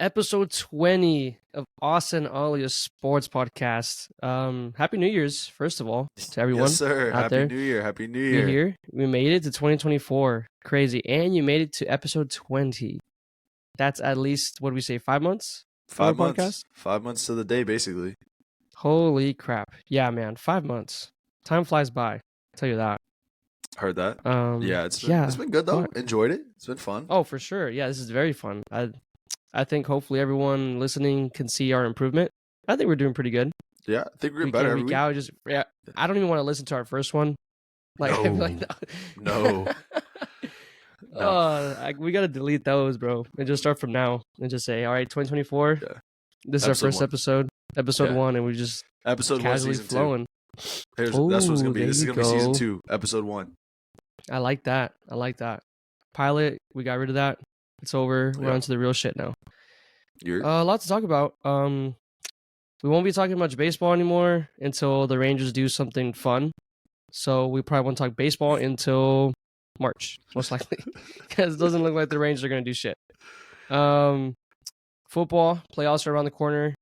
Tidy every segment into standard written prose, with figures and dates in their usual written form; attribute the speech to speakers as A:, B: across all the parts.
A: episode 20 of Austin Alia's Sports Podcast. Happy New Year's, first of all, to everyone
B: Yes, sir.
A: out
B: Happy
A: there.
B: New Year. Happy New
A: We're
B: Year.
A: here. We made it to 2024. Crazy. And you made it to episode 20. That's at least, what do we say, 5 months?
B: 5
A: for the
B: months.
A: podcast?
B: 5 months to the day, basically.
A: Holy crap. Yeah, man. 5 months. Time flies by. I'll tell you that.
B: Heard that. Yeah, it's been good, though. Enjoyed it. It's been fun.
A: Oh, for sure. Yeah, this is very fun. I think hopefully everyone listening can see our improvement. I think we're doing pretty good.
B: Yeah, I think we're getting
A: Week
B: better
A: in,
B: every
A: week
B: week.
A: out. I don't even want to listen to our first one.
B: No.
A: We got to delete those, bro, and just start from now and just say, all right, 2024.
B: Yeah.
A: This is our first episode, episode 1, and we just
B: episode
A: casually
B: 1, season
A: flowing.
B: 2. That's what it's gonna be. This is gonna be season
A: go.
B: 2, episode 1.
A: I like that. Pilot, we got rid of that. It's over. We're on to the real shit now. A lot to talk about. We won't be talking much baseball anymore until the Rangers do something fun. So we probably won't talk baseball until March, most likely, because it doesn't look like the Rangers are going to do shit. Football playoffs are around the corner.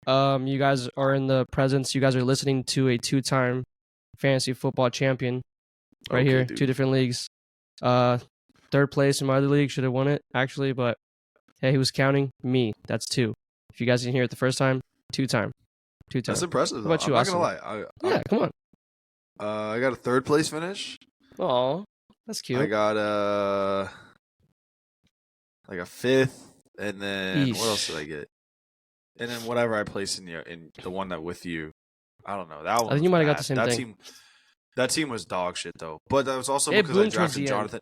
A: You guys are in the presence. You guys are listening to a 2-time fantasy football champion right here. Dude. 2 different leagues. Third place in my other league, should have won it actually, but hey, he was counting me. That's 2. If you guys didn't hear it the first time, 2-time.
B: That's impressive.
A: What about you,
B: I'm not
A: Austin?
B: gonna lie.
A: Yeah, come on.
B: I got a 3rd place finish.
A: Oh, that's cute.
B: I got a 5th, and then what else did I get? And then whatever I placed in the one that with you, I don't know. That one.
A: I think you might have got the same thing.
B: That team was dog shit though. But that was also because I drafted Jonathan.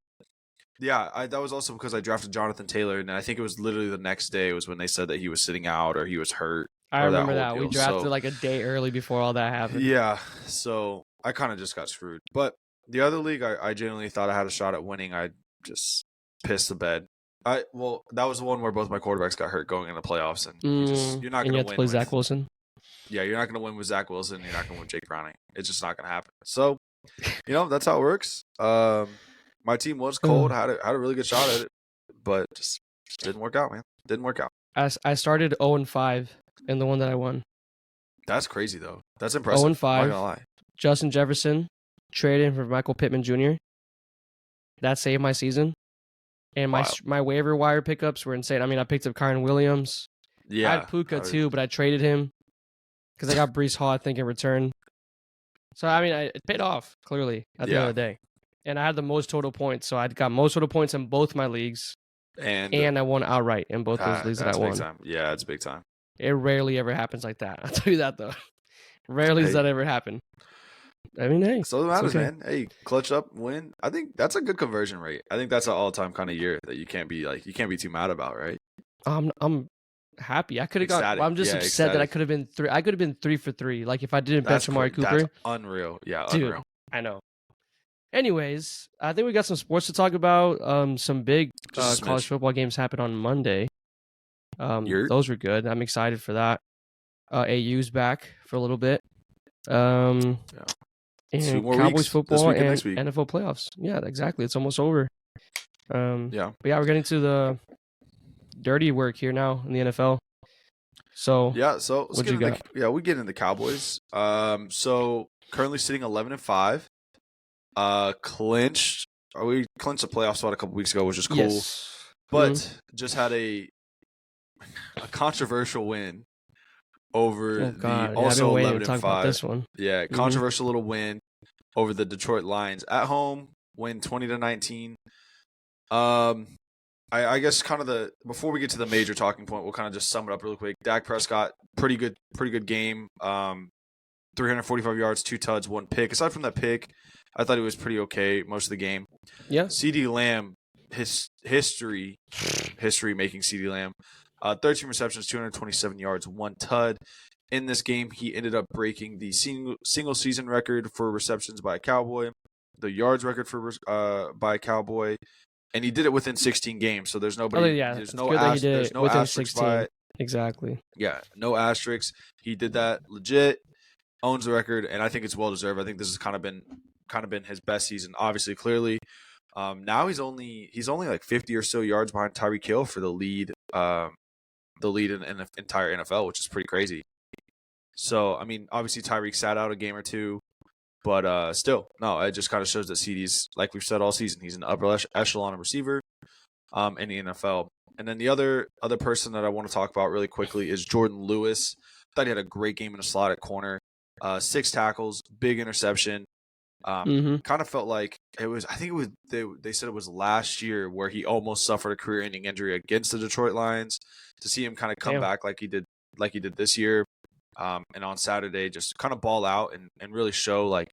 B: Yeah, that was also because I drafted Jonathan Taylor, and I think it was literally the next day was when they said that he was sitting out or he was hurt.
A: I remember that. We drafted like a day early before all that happened.
B: Yeah, so I kind of just got screwed. But the other league, I genuinely thought I had a shot at winning. I just pissed the bed. That was the one where both my quarterbacks got hurt going into playoffs, and you're not going to win.
A: You have to play Zach Wilson.
B: Yeah, you're not going to win with Zach Wilson. You're not going to win with Jake Browning. It's just not going to happen. So, that's how it works. My team was cold. Had a really good shot at it, but just didn't work out, man. Didn't work out.
A: I started 0-5 in the one that I won.
B: That's crazy though. That's impressive.
A: 0-5.
B: Not gonna lie.
A: Justin Jefferson traded for Michael Pittman Jr. That saved my season. And my waiver wire pickups were insane. I mean, I picked up Kyron Williams.
B: Yeah,
A: I had Puka too, but I traded him because I got Breece Hall, I think, in return. So I mean, it paid off clearly at the end of the day. And I had the most total points, so I got most total points in both my leagues, and I won outright in both those leagues that I won.
B: Big time. Yeah, it's big time.
A: It rarely ever happens like that. I'll tell you that though. Rarely does that ever happen. I mean, hey,
B: so it matters, man. Hey, clutch up, win. I think that's a good conversion rate. I think that's an all-time kind of year that you can't be too mad about, right?
A: I'm happy. I could have got. I'm just upset that I could have been 3. I could have been 3 for 3. Like if I didn't bench Amari Cooper.
B: That's unreal. Yeah,
A: dude,
B: unreal.
A: I know. Anyways, I think we got some sports to talk about. Some big college football games happened on Monday. Those were good. I'm excited for that. AU's back for a little bit. And Cowboys football and NFL playoffs. Yeah, exactly. It's almost over. But yeah, we're getting to the dirty work here now in the NFL. So
B: let's we get into Cowboys. So currently sitting 11-5. Clinched a playoff spot a couple weeks ago, which is cool.
A: Yes.
B: But just had a controversial win over also 11-5.
A: This one.
B: Yeah, controversial little win over the Detroit Lions at home. Win 20-19. I guess before we get to the major talking point, we'll kind of just sum it up really quick. Dak Prescott, pretty good game. 345 yards, 2 tuds, 1 pick. Aside from that pick, I thought he was pretty okay most of the game.
A: Yeah.
B: CeeDee Lamb, his history making CeeDee Lamb. 13 receptions, 227 yards, 1 tud. In this game, he ended up breaking the single season record for receptions by a Cowboy, the yards record for by a Cowboy, and he did it within 16 games. So there's nobody.
A: There's no asterisks by it. Exactly.
B: Yeah, no asterisks. He did that legit. Owns the record, and I think it's well deserved. I think this has kind of been his best season. Obviously, clearly, now he's only like 50 or so yards behind Tyreek Hill for the lead the lead in the entire NFL, which is pretty crazy. So, I mean, obviously Tyreek sat out a game or two, but still, no, it just kind of shows that CeeDee's, like we've said all season, he's an upper echelon receiver in the NFL. And then the other person that I want to talk about really quickly is Jordan Lewis. Thought he had a great game in the slot at corner. 6 tackles, big interception. Kind of felt like it was. I think it was. They said it was last year where he almost suffered a career-ending injury against the Detroit Lions. To see him kind of come back like he did this year, and on Saturday just kind of ball out and really show, like,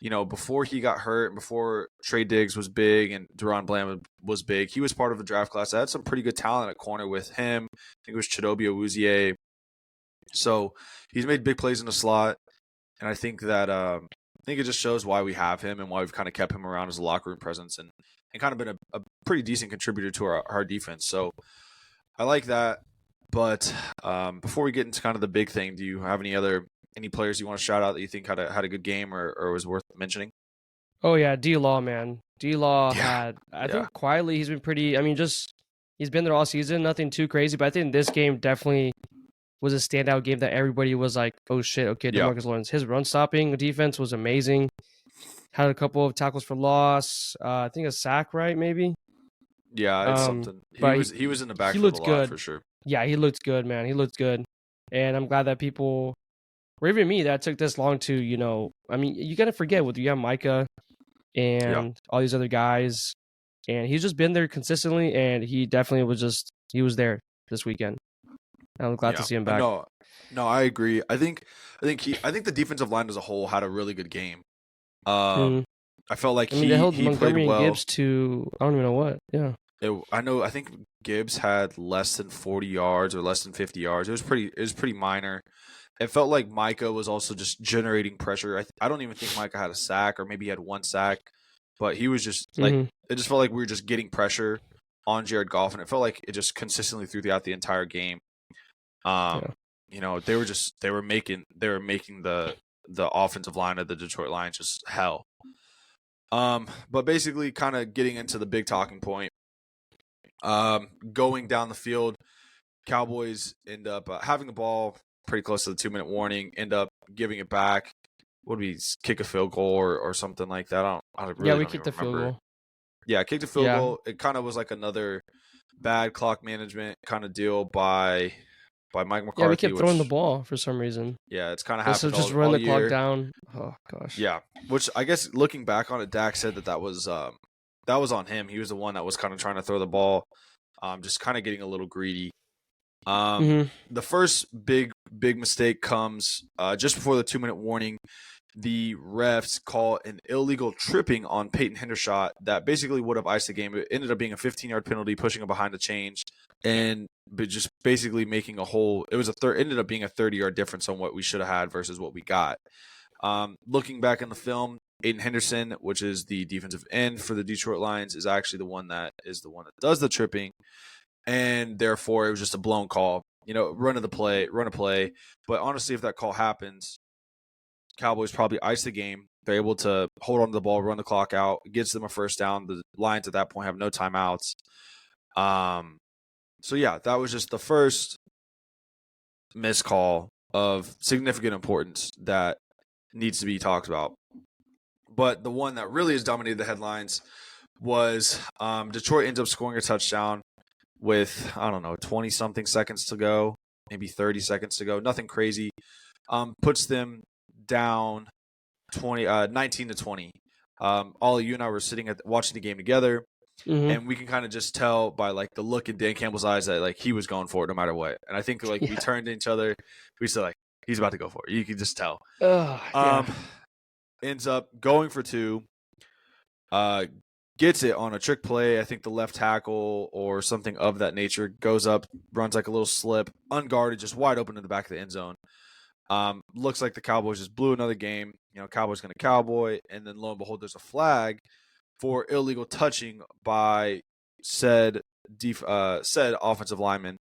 B: you know, before he got hurt and before Trey Diggs was big and Deron Bland was big, he was part of a draft class that had some pretty good talent at corner with him. I think it was Chidobe Awuzie. So he's made big plays in the slot, and I think that I think it just shows why we have him and why we've kind of kept him around as a locker room presence and kind of been a pretty decent contributor to our defense. So I like that. But before we get into kind of the big thing, do you have any players you want to shout out that you think had a good game or was worth mentioning?
A: Oh yeah, D-Law, man. D-Law had, I think quietly he's been pretty. I mean, just he's been there all season, nothing too crazy. But I think this game definitely was a standout game that everybody was like, "Oh shit, okay, DeMarcus Lawrence." His run stopping defense was amazing. Had a couple of tackles for loss. I think a sack, right? Maybe.
B: Yeah, it's something. He was in the backfield a lot for sure.
A: Yeah, he looked good, man. He looked good, and I'm glad that people, or even me, that took this long to, you know. I mean, you got to forget with you have Micah and all these other guys, and he's just been there consistently, and he definitely was there this weekend. I'm glad to see him back.
B: No, I agree. I think the defensive line as a whole had a really good game. I felt like
A: they held
B: he
A: Montgomery
B: played well.
A: And Gibbs to, I don't even know what. Yeah.
B: I think Gibbs had less than 40 yards or less than 50 yards. It was pretty minor. It felt like Micah was also just generating pressure. I don't even think Micah had a sack, or maybe he had 1 sack, but he was just like, it just felt like we were just getting pressure on Jared Goff, and it felt like it just consistently throughout the entire game. You know, they were making the offensive line of the Detroit Lions just hell. But basically, kind of getting into the big talking point. Going down the field, Cowboys end up having the ball pretty close to the 2-minute warning, end up giving it back. Would we kick a field goal or something like that?
A: We kicked the field goal.
B: Yeah, kicked a field goal. It kind of was like another bad clock management kind of deal by Mike McCarthy.
A: Yeah, we kept throwing the ball for some reason.
B: Yeah, it's kind of happened
A: just
B: all
A: run the
B: year.
A: Clock down. Oh gosh.
B: Yeah, which I guess looking back on it, Dak said that was on him. He was the one that was kind of trying to throw the ball, just kind of getting a little greedy. The first big mistake comes just before the 2-minute warning. The refs call an illegal tripping on Peyton Hendershot that basically would have iced the game. It ended up being a 15-yard penalty, pushing him behind the chains, but just basically making ended up being a 30-yard difference on what we should have had versus what we got. Looking back in the film, Aiden Henderson, which is the defensive end for the Detroit Lions, is actually the one that does the tripping, and therefore it was just a blown call. You know, run a play. But honestly, if that call happens, Cowboys probably ice the game. They're able to hold on to the ball, run the clock out, gets them a first down. The Lions at that point have no timeouts. So yeah, that was just the first missed call of significant importance that needs to be talked about. But the one that really has dominated the headlines was Detroit ends up scoring a touchdown with, 20-something seconds to go, maybe 30 seconds to go. Nothing crazy. Puts them down 19-20. Ollie, you and I were sitting watching the game together, and we can kind of just tell by like the look in Dan Campbell's eyes that like he was going for it no matter what. And I think like we turned to each other, we said like he's about to go for it. You can just tell. Ends up going for 2. Gets it on a trick play. I think the left tackle or something of that nature goes up, runs like a little slip, unguarded, just wide open in the back of the end zone. Looks like the Cowboys just blew another game. You know, Cowboys going to Cowboy, and then lo and behold, there's a flag for illegal touching by said offensive lineman.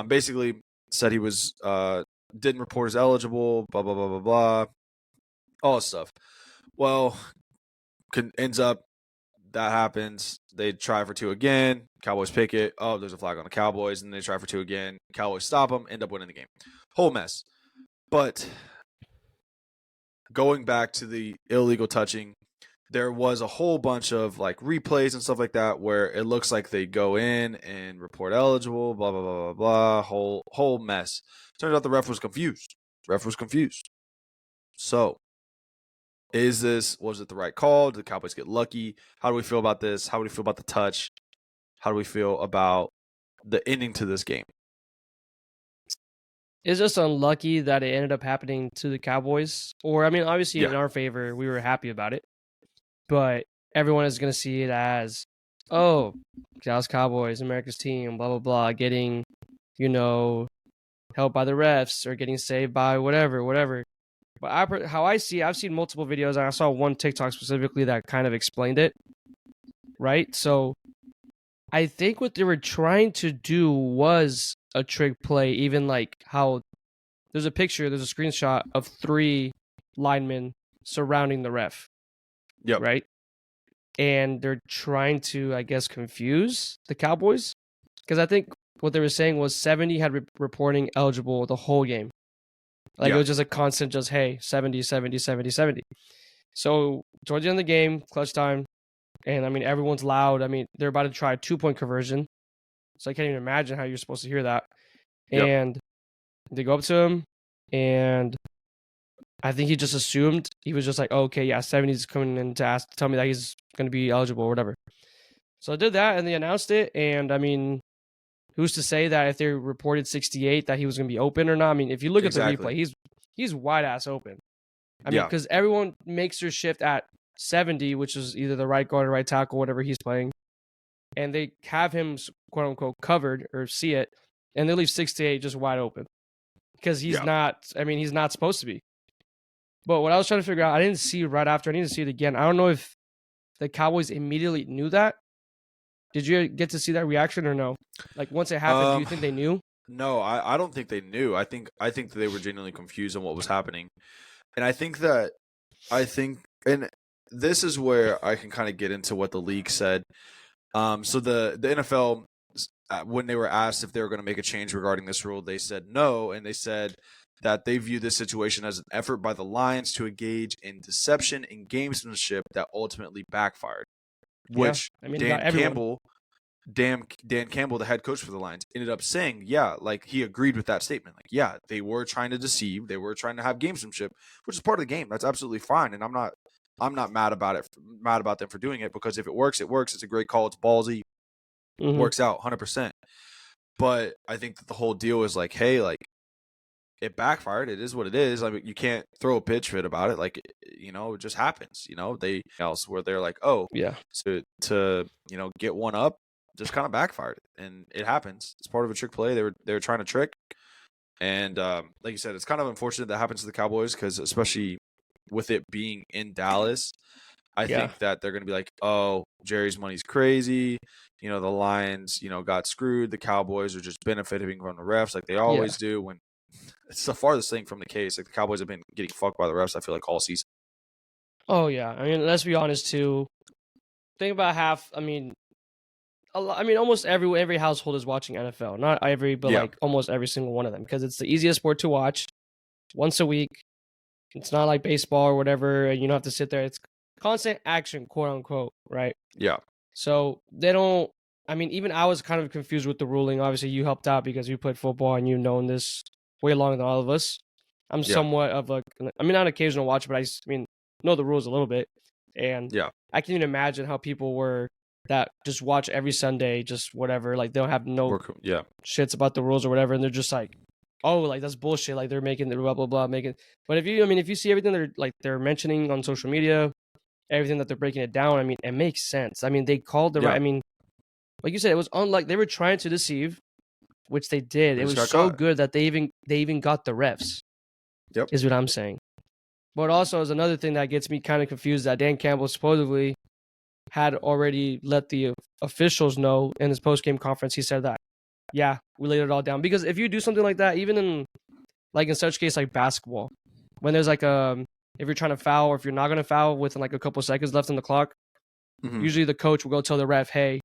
B: Basically said he was didn't report as eligible. Blah blah blah blah blah. All this stuff. Well, ends up that happens. They try for 2 again. Cowboys pick it. Oh, there's a flag on the Cowboys, and they try for 2 again. Cowboys stop them, end up winning the game. Whole mess. But going back to the illegal touching, there was a whole bunch of like replays and stuff like that where it looks like they go in and report eligible, blah blah blah blah blah, whole mess. Turns out the ref was confused. So, was it the right call? Did the Cowboys get lucky? How do we feel about this? How do we feel about the touch? How do we feel about the ending to this game?
A: It's just unlucky that it ended up happening to the Cowboys. Or, I mean, obviously in our favor, we were happy about it. But everyone is going to see it as, oh, Dallas Cowboys, America's team, blah, blah, blah, getting, helped by the refs or getting saved by whatever. But how I see, I've seen multiple videos. And I saw one TikTok specifically that kind of explained it, right? So I think what they were trying to do was a trick play, even like how there's a screenshot of 3 linemen surrounding the ref.
B: Yep.
A: Right? And they're trying to, I guess, confuse the Cowboys. Because I think what they were saying was 70 had reporting eligible the whole game. Like, it was just a constant, hey, 70, 70, 70, 70. So, towards the end of the game, clutch time, and, I mean, everyone's loud. I mean, they're about to try a 2-point conversion. So, I can't even imagine how you're supposed to hear that.
B: Yep.
A: And they go up to him, and I think he just assumed, he was just like, oh, okay, yeah, 70's coming in to tell me that he's going to be eligible or whatever. So I did that, and they announced it, and I mean, who's to say that if they reported 68 that he was going to be open or not? I mean, if you look at the replay, he's wide-ass open. I mean, because everyone makes their shift at 70, which is either the right guard or right tackle, whatever he's playing, and they have him, quote-unquote, covered or see it, and they leave 68 just wide open. Because he's not supposed to be. But what I was trying to figure out, I didn't see right after. I need to see it again. I don't know if the Cowboys immediately knew that. Did you get to see that reaction or no? Like, once it happened, do you think they knew?
B: No, I don't think they knew. I think they were genuinely confused on what was happening. And and this is where I can kind of get into what the league said. So the NFL, when they were asked if they were going to make a change regarding this rule, they said no, and they said that they view this situation as an effort by the Lions to engage in deception and gamesmanship that ultimately backfired. Which Dan Campbell, the head coach for the Lions, ended up saying, like he agreed with that statement. Like, they were trying to deceive, they were trying to have gamesmanship, which is part of the game. That's absolutely fine, and I'm not mad about it. Mad about them for doing it, because if it works, it works. It's a great call. It's ballsy. Works out 100%. But I think that the whole deal is like, hey, like, it backfired. It is what it is. I mean, you can't throw a pitch fit about it. Like, it just happens. Where they're like, oh, to get one up, just kind of backfired, and it happens. It's part of a trick play. They were trying to trick, and like you said, it's kind of unfortunate that happens to the Cowboys, because especially with it being in Dallas, I think that they're going to be like, oh, Jerry's money's crazy. The Lions, got screwed. The Cowboys are just benefiting from the refs like they always do. When it's the farthest thing from the case. Like, the Cowboys have been getting fucked by the refs, I feel like, all season.
A: Oh, yeah. I mean, let's be honest, too. Think about half. I mean, almost every household is watching NFL. Not every, but like almost every single one of them, because it's the easiest sport to watch once a week. It's not like baseball or whatever, and you don't have to sit there. It's constant action, quote unquote, right?
B: Yeah.
A: So they don't. I mean, even I was kind of confused with the ruling. Obviously, you helped out because you played football and you've known this way longer than all of us. I'm somewhat of not an occasional watcher, but I know the rules a little bit. And I can even imagine how people were that just watch every Sunday, just whatever. Like, they don't have no shits about the rules or whatever. And they're just like, oh, like, that's bullshit. Like, they're making the blah, blah, blah, But if you see everything they're mentioning on social media, everything that they're breaking it down, I mean, it makes sense. I mean, they called the right. I mean, like you said, it was unlike they were trying to deceive, which they did. It was so good that they even got the refs.
B: Yep,
A: is what I'm saying. But also, is another thing that gets me kind of confused, that Dan Campbell supposedly had already let the officials know in his post-game conference. He said that, we laid it all down. Because if you do something like that, even in such case like basketball, when there's if you're trying to foul, or if you're not going to foul within like a couple seconds left on the clock,
B: Mhm.
A: Usually the coach will go tell the ref, hey,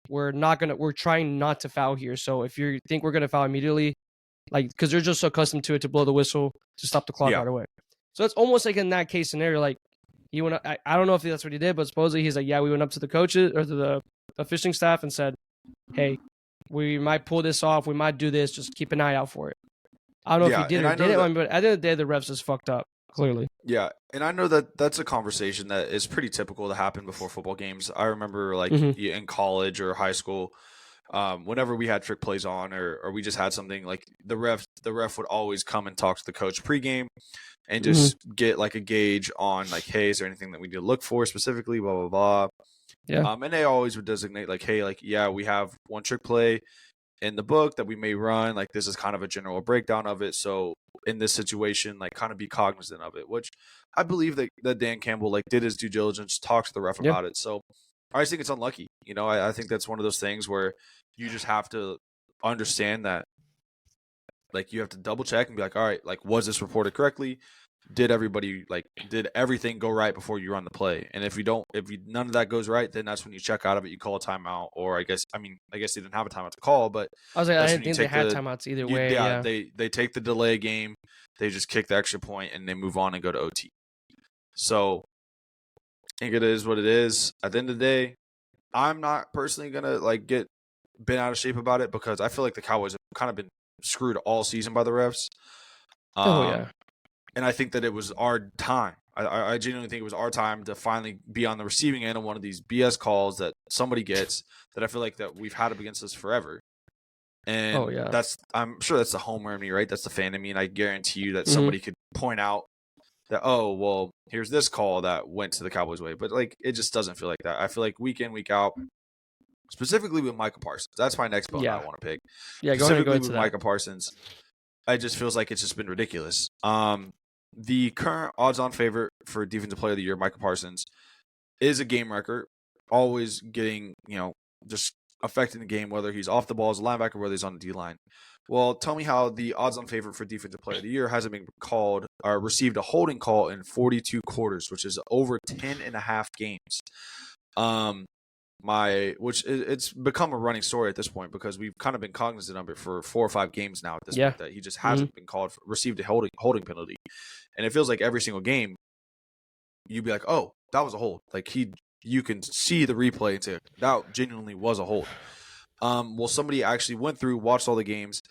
A: we're trying not to foul here. So if you think we're going to foul immediately, like, because they're just so accustomed to it to blow the whistle to stop the clock
B: Yeah.
A: right away. So it's almost like in that case scenario, like he went. I don't know if that's what he did, but supposedly he's like, yeah, we went up to the coaches or to the fishing staff and said, hey, we might pull this off. We might do this. Just keep an eye out for it. I don't know if he
B: Yeah,
A: did
B: and
A: or
B: I know
A: didn't,
B: that.
A: but at the end of the day, the refs just fucked up. Clearly.
B: Yeah, and I know that that's a conversation that is pretty typical to happen before football games. I remember, like,
A: Mhm.
B: in college or high school, whenever we had trick plays on, or we just had something, like, the ref would always come and talk to the coach pregame and
A: Mhm.
B: just get, like, a gauge on, like, hey, is there anything that we need to look for specifically, blah blah blah.
A: Yeah.
B: And they always would designate, like, hey, like, yeah, we have one trick play in the book that we may run. Like, this is kind of a general breakdown of it. So in this situation, like, kind of be cognizant of it, which I believe that Dan Campbell, like, did his due diligence, talked to the ref
A: Yeah.
B: about it. So I just think it's unlucky. You know, I think that's one of those things where you just have to understand that, like, you have to double check and be like, all right, like, was this reported correctly? Did everything go right before you run the play? And if none of that goes right, then that's when you check out of it. You call a timeout, or I guess they didn't have a timeout to call, but
A: I was like, I
B: that's
A: didn't
B: when you
A: think they
B: take
A: had timeouts either way.
B: yeah,
A: Yeah.
B: they take the delay game, they just kick the extra point, and they move on and go to OT. So I think it is what it is. At the end of the day, I'm not personally gonna, like, get bent out of shape about it, because I feel like the Cowboys have kind of been screwed all season by the refs.
A: Oh yeah.
B: And I think that it was our time. I genuinely think it was our time to finally be on the receiving end of one of these BS calls that somebody gets, that I feel like that we've had up against us forever. And
A: Oh yeah.
B: I'm sure that's the homer in me, right? That's the fan in me, and I guarantee you that
A: Mhm.
B: somebody could point out that, oh, well, here's this call that went to the Cowboys' way. But, like, it just doesn't feel like that. I feel like week in, week out, specifically with Micah Parsons, that's my next bone
A: Yeah.
B: I want to pick.
A: Yeah. Go ahead and go
B: Specifically
A: into
B: with
A: that.
B: Micah Parsons, it just feels like it's just been ridiculous. The current odds-on favorite for Defensive Player of the Year, Micah Parsons, is a game record, always getting, just affecting the game, whether he's off the ball as a linebacker, whether he's on the D-line. Well, tell me how the odds-on favorite for Defensive Player of the Year hasn't been called or received a holding call in 42 quarters, which is over 10 and a half games. It's become a running story at this point, because we've kind of been cognizant of it for 4 or 5 games now at this point, that he just hasn't been received a holding penalty. And it feels like every single game you'd be like, oh, that was a hold. Like, you can see the replay and say, that genuinely was a hold. Well, somebody actually went through, watched all the games,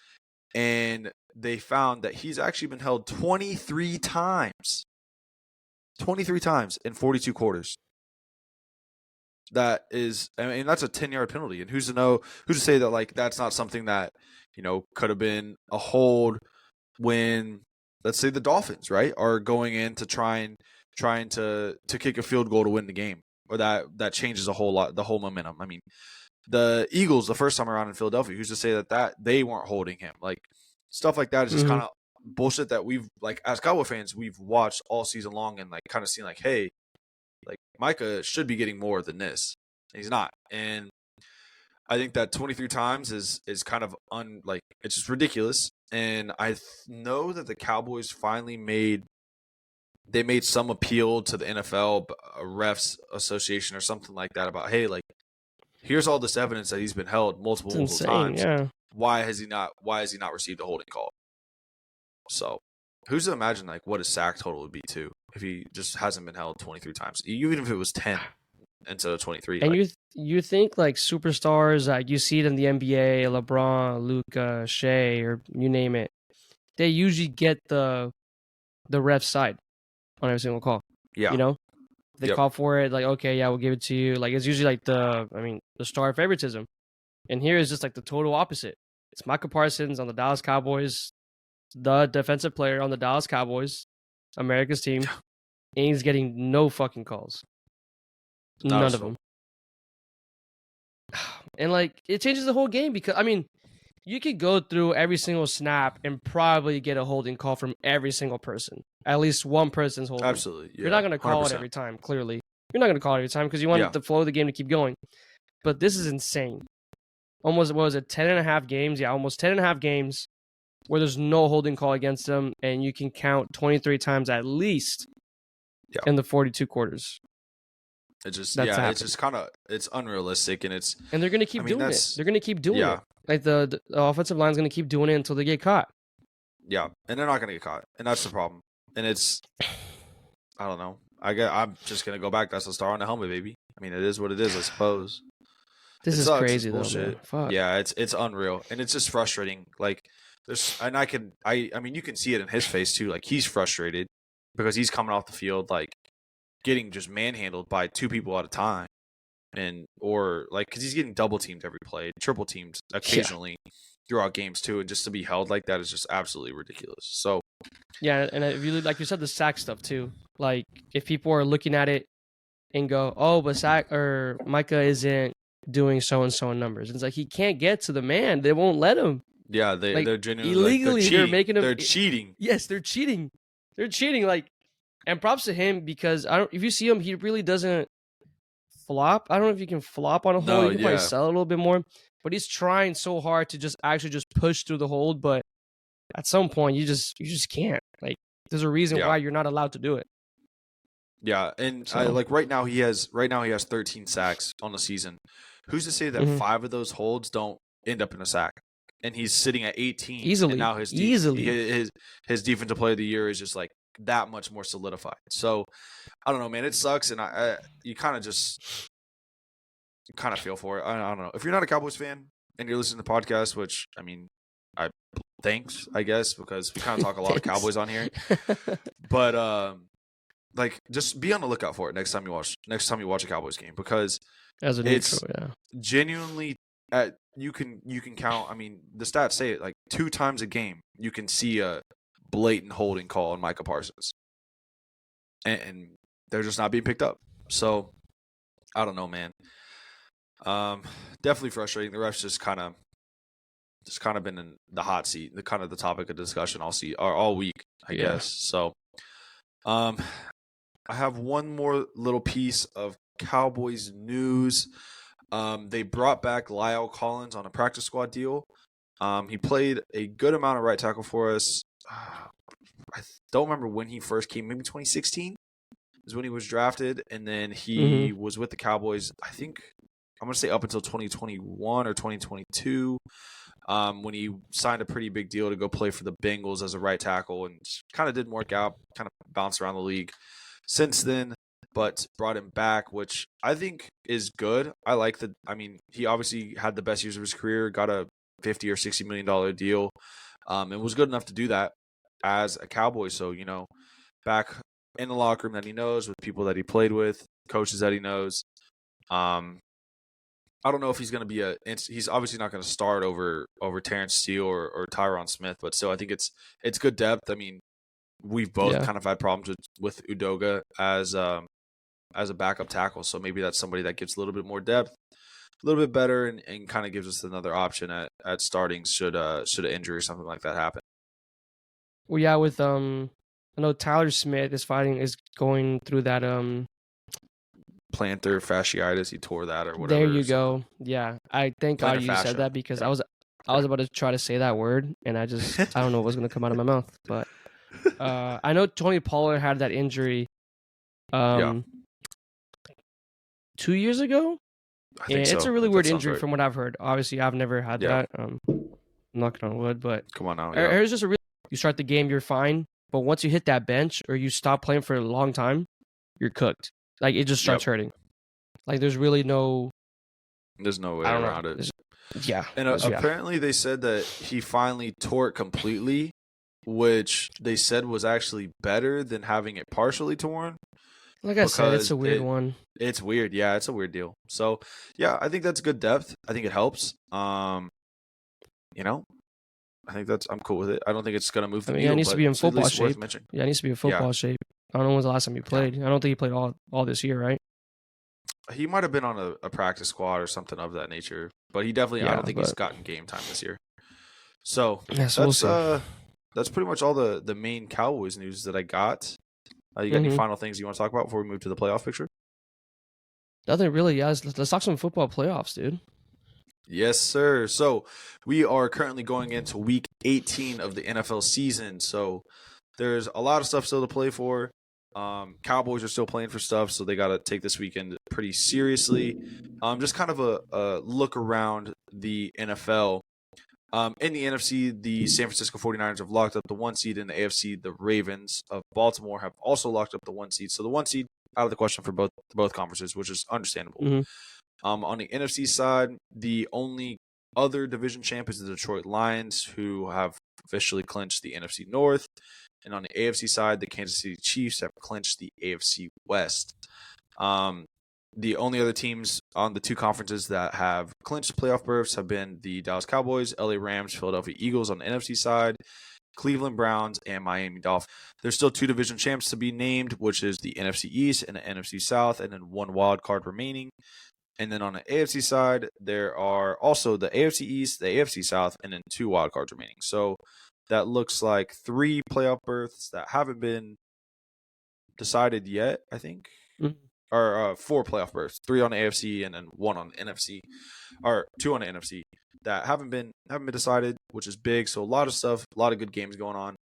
B: and they found that he's actually been held 23 times. 23 times in 42 quarters. That's a 10-yard penalty. And who's to say that, like, that's not something that, could have been a hold when, let's say, the Dolphins, right, are going in to trying to kick a field goal to win the game, or that changes a whole lot, the whole momentum. I mean, the Eagles, the first time around in Philadelphia, who's to say that they weren't holding him? Like, stuff like that is just kind of bullshit that we've, like, as Cowboy fans, we've watched all season long, and, like, kind of seen, like, hey, like, Micah should be getting more than this. He's not. And I think that 23 times is kind of it's just ridiculous. And I know that the Cowboys finally made some appeal to the NFL Refs Association or something like that about, hey, like, here's all this evidence that he's been held multiple times.
A: Yeah.
B: Why has he not received a holding call? So who's to imagine, like, what his sack total would be too if he just hasn't been held 23 times, even if it was 10 instead of 23.
A: And you think, like, superstars, like, you see it in the NBA, LeBron, Luka, Shea, or you name it, they usually get the ref side on every single call.
B: Yeah.
A: You know? They call for it, like, okay, yeah, we'll give it to you. Like, it's usually like the star favoritism. And here is just like the total opposite. It's Micah Parsons on the Dallas Cowboys, the defensive player on the Dallas Cowboys, America's team, and he's getting no fucking calls. None of them. And, like, it changes the whole game, because, I mean, you could go through every single snap and probably get a holding call from every single person. At least one person's holding.
B: Absolutely. Yeah,
A: you're not going to call
B: 100%.
A: it every time, clearly. You're not going to call it every time because you want the flow of the game to keep going. But this is insane. Almost, what was it, 10 and a half games? Yeah, almost 10 and a half games where there's no holding call against them, and you can count 23 times at least in the 42 quarters.
B: It just
A: That's happened.
B: it's just kind of it's unrealistic, and
A: they're gonna keep doing it. They're gonna keep doing it. Like the offensive line's gonna keep doing it until they get caught.
B: Yeah, and they're not gonna get caught, and that's the problem. And it's I don't know. I'm just gonna go back. That's the star on the helmet, baby. I mean, it is what it is, I suppose.
A: This is crazy though, man. Fuck.
B: Yeah, it's unreal, and it's just frustrating. Like I mean, you can see it in his face too. Like he's frustrated because he's coming off the field like getting just manhandled by two people at a time, or like because he's getting double teamed every play, triple teamed occasionally throughout games too, and just to be held like that is just absolutely ridiculous. So
A: yeah, and if you like you said the sack stuff too. Like if people are looking at it and go, oh, but Micah isn't doing so and so in numbers. And it's like he can't get to the man. They won't let him.
B: Yeah, they're genuinely
A: illegally
B: they're
A: making him.
B: They're cheating.
A: Yes, they're cheating. They're cheating. Like, and props to him because if you see him, he really doesn't flop. I don't know if you can flop on a hold. You can probably sell a little bit more, but he's trying so hard to just push through the hold. But at some point, you just can't. Like, there's a reason why you're not allowed to do it.
B: Yeah, and like right now he has 13 sacks on the season. Who's to say that 5 of those holds don't end up in a sack? And he's sitting at 18
A: easily.
B: And now his defensive player of the year is just like that much more solidified. So I don't know, man. It sucks, and you kind of feel for it. I don't know. If you're not a Cowboys fan and you're listening to the podcast, which I mean, thanks, I guess, because we kind of talk a lot of Cowboys on here, but like, just be on the lookout for it next time you watch a Cowboys game, because
A: as a neutral,
B: genuinely you can count. I mean, the stats say it, like 2 times a game you can see a blatant holding call on Micah Parsons, and they're just not being picked up. So I don't know, man. Definitely frustrating. The refs just kind of been in the hot seat, the kind of the topic of discussion all week, I guess. So I have one more little piece of Cowboys news. They brought back Lyle Collins on a practice squad deal. He played a good amount of right tackle for us. I don't remember when he first came. Maybe 2016 is when he was drafted, and then he was with the Cowboys. I think I'm going to say up until 2021 or 2022, when he signed a pretty big deal to go play for the Bengals as a right tackle, and kind of didn't work out. Kind of bounced around the league since then, but brought him back, which I think is good. I like that. I mean, he obviously had the best years of his career, got a $50 or $60 million deal, and was good enough to do that as a Cowboy. So, back in the locker room that he knows, with people that he played with, coaches that he knows. I don't know if he's going to be he's obviously not going to start over Terrence Steele or Tyron Smith, but still I think it's good depth. I mean, we've both kind of had problems with Udoga as a backup tackle, so maybe that's somebody that gives a little bit more depth, a little bit better, and kind of gives us another option at starting should an injury or something like that happen.
A: Well, yeah, with I know Tyler Smith is going through that
B: plantar fasciitis. He tore that or whatever.
A: There you go. Yeah, I thank God you said that, because I was about to try to say that word, and I don't know what was going to come out of my mouth. But I know Tony Pollard had that injury 2 years ago.
B: I think
A: it's a really weird injury from what I've heard. Obviously, I've never had that. Knocking on wood, but
B: come on now.
A: It's just you start the game, you're fine, but once you hit that bench or you stop playing for a long time, you're cooked. Like, it just starts hurting. Like, there's really
B: there's no way around it.
A: Yeah.
B: And apparently they said that he finally tore it completely, which they said was actually better than having it partially torn.
A: Like I said, it's a weird one.
B: It's weird. Yeah, it's a weird deal. So, yeah, I think that's good depth. I think it helps. I think I'm cool with it. I don't think it's going to move the needle.
A: He needs to be in football shape.
B: Yeah,
A: he needs to be in football shape. I don't know when was the last time he played. I don't think he played all this year, right?
B: He might have been on a practice squad or something of that nature, but he definitely. I don't think he's gotten game time this year. So that's pretty much all the main Cowboys news that I got. You got any final things you want to talk about before we move to the playoff picture?
A: Nothing really. Yeah, let's talk some football playoffs, dude.
B: Yes, sir. So we are currently going into week 18 of the NFL season. So there's a lot of stuff still to play for. Cowboys are still playing for stuff, so they got to take this weekend pretty seriously. Just kind of a look around the NFL. In the NFC, the San Francisco 49ers have locked up the 1 seed. In the AFC, the Ravens of Baltimore have also locked up the 1 seed. So the 1 seed out of the question for both conferences, which is understandable.
A: Mm-hmm.
B: On the NFC side, the only other division champ is the Detroit Lions, who have officially clinched the NFC North. And on the AFC side, the Kansas City Chiefs have clinched the AFC West. The only other teams on the two conferences that have clinched playoff berths have been the Dallas Cowboys, LA Rams, Philadelphia Eagles on the NFC side, Cleveland Browns, and Miami Dolphins. There's still two division champs to be named, which is the NFC East and the NFC South, and then one wild card remaining. And then on the AFC side, there are also the AFC East, the AFC South, and then two wild cards remaining. So that looks like 3 playoff berths that haven't been decided yet, I think.
A: Mm-hmm.
B: Or 4 playoff berths, 3 on the AFC and then 1 on the NFC, or 2 on the NFC that haven't been decided, which is big. So a lot of stuff, a lot of good games going on.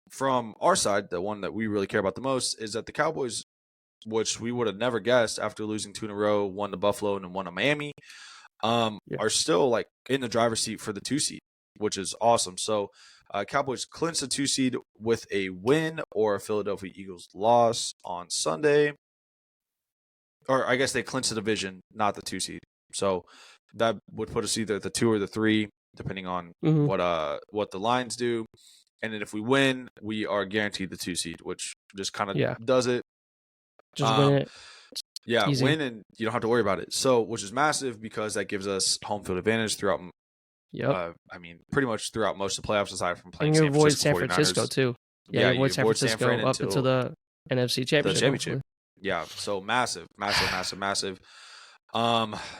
B: From our side, the one that we really care about the most is that the Cowboys, which we would have never guessed after losing 2 in a row, 1 to Buffalo and then 1 to Miami, are still like in the driver's seat for the 2 seed, which is awesome. So Cowboys clinched the 2 seed with a win or a Philadelphia Eagles loss on Sunday. Or I guess they clinched the division, not the 2 seed. So that would put us either at the 2 or the 3, depending on what the Lions do. And then if we win, we are guaranteed the 2 seed, which just kind of does it.
A: Just win it.
B: Yeah, easy. Win and you don't have to worry about it. So, which is massive because that gives us home field advantage throughout. I mean, pretty much throughout most of the playoffs, aside from playing
A: San Francisco too. Yeah, you avoid San Francisco up until the NFC Championship.
B: Yeah, so massive.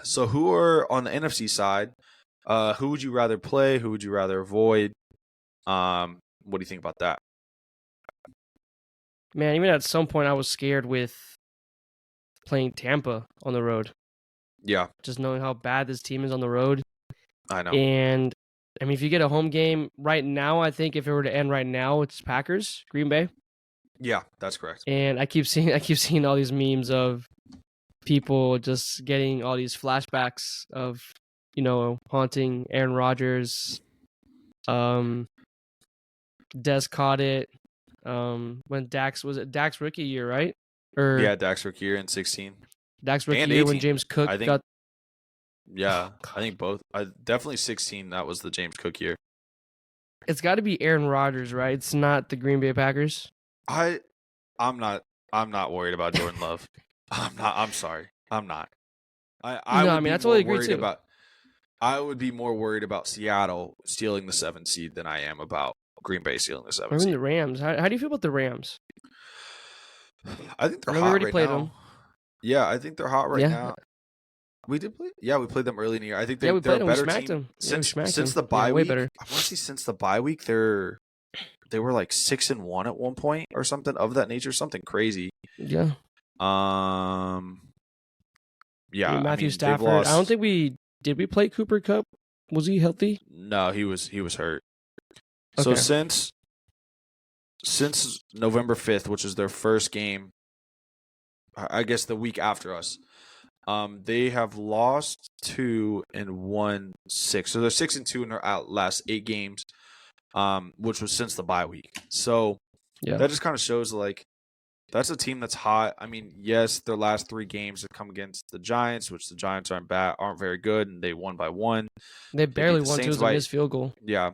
B: So who are on the NFC side? Who would you rather play? Who would you rather avoid? What do you think about that?
A: Man, even at some point I was scared with playing Tampa on the road.
B: Yeah.
A: Just knowing how bad this team is on the road.
B: I know.
A: And I mean, if you get a home game right now, I think if it were to end right now, it's Packers, Green Bay.
B: Yeah, that's correct.
A: And I keep seeing all these memes of people just getting all these flashbacks of, haunting Aaron Rodgers. Des caught it. When Dax rookie year, right?
B: Dax rookie year in 16.
A: Dax rookie year when James Cook got.
B: Yeah, I think both. Definitely 16. That was the James Cook year.
A: It's got to be Aaron Rodgers, right? It's not the Green Bay Packers.
B: I'm not worried about Jordan Love. I'm sorry. I'm not. I totally agree too. I would be more worried about Seattle stealing the 7th seed than I am about Green Bay stealing the 7th seed.
A: The Rams. How do you feel about the Rams?
B: I think they're hot
A: already
B: right
A: played
B: now.
A: Them.
B: Yeah, I think they're hot right now. We did play. Yeah, we played them early in the year. I think they're a better team. Since the bye week. I want to see since the bye week they were like 6-1 at one point or something of that nature, something crazy.
A: Yeah.
B: Yeah.
A: Matthew Stafford. I don't think we play Cooper Kupp. Was he healthy?
B: No, he was hurt. Okay. So since November 5th, which is their first game, I guess the week after us, they have lost 2 and won 6. So they're 6-2 in their last 8 games, which was since the bye week. So that just kind of shows like that's a team that's hot. I mean, yes, their last 3 games have come against the Giants, which the Giants aren't very good, and they won by 1.
A: They barely won. It was a missed field goal.
B: Yeah,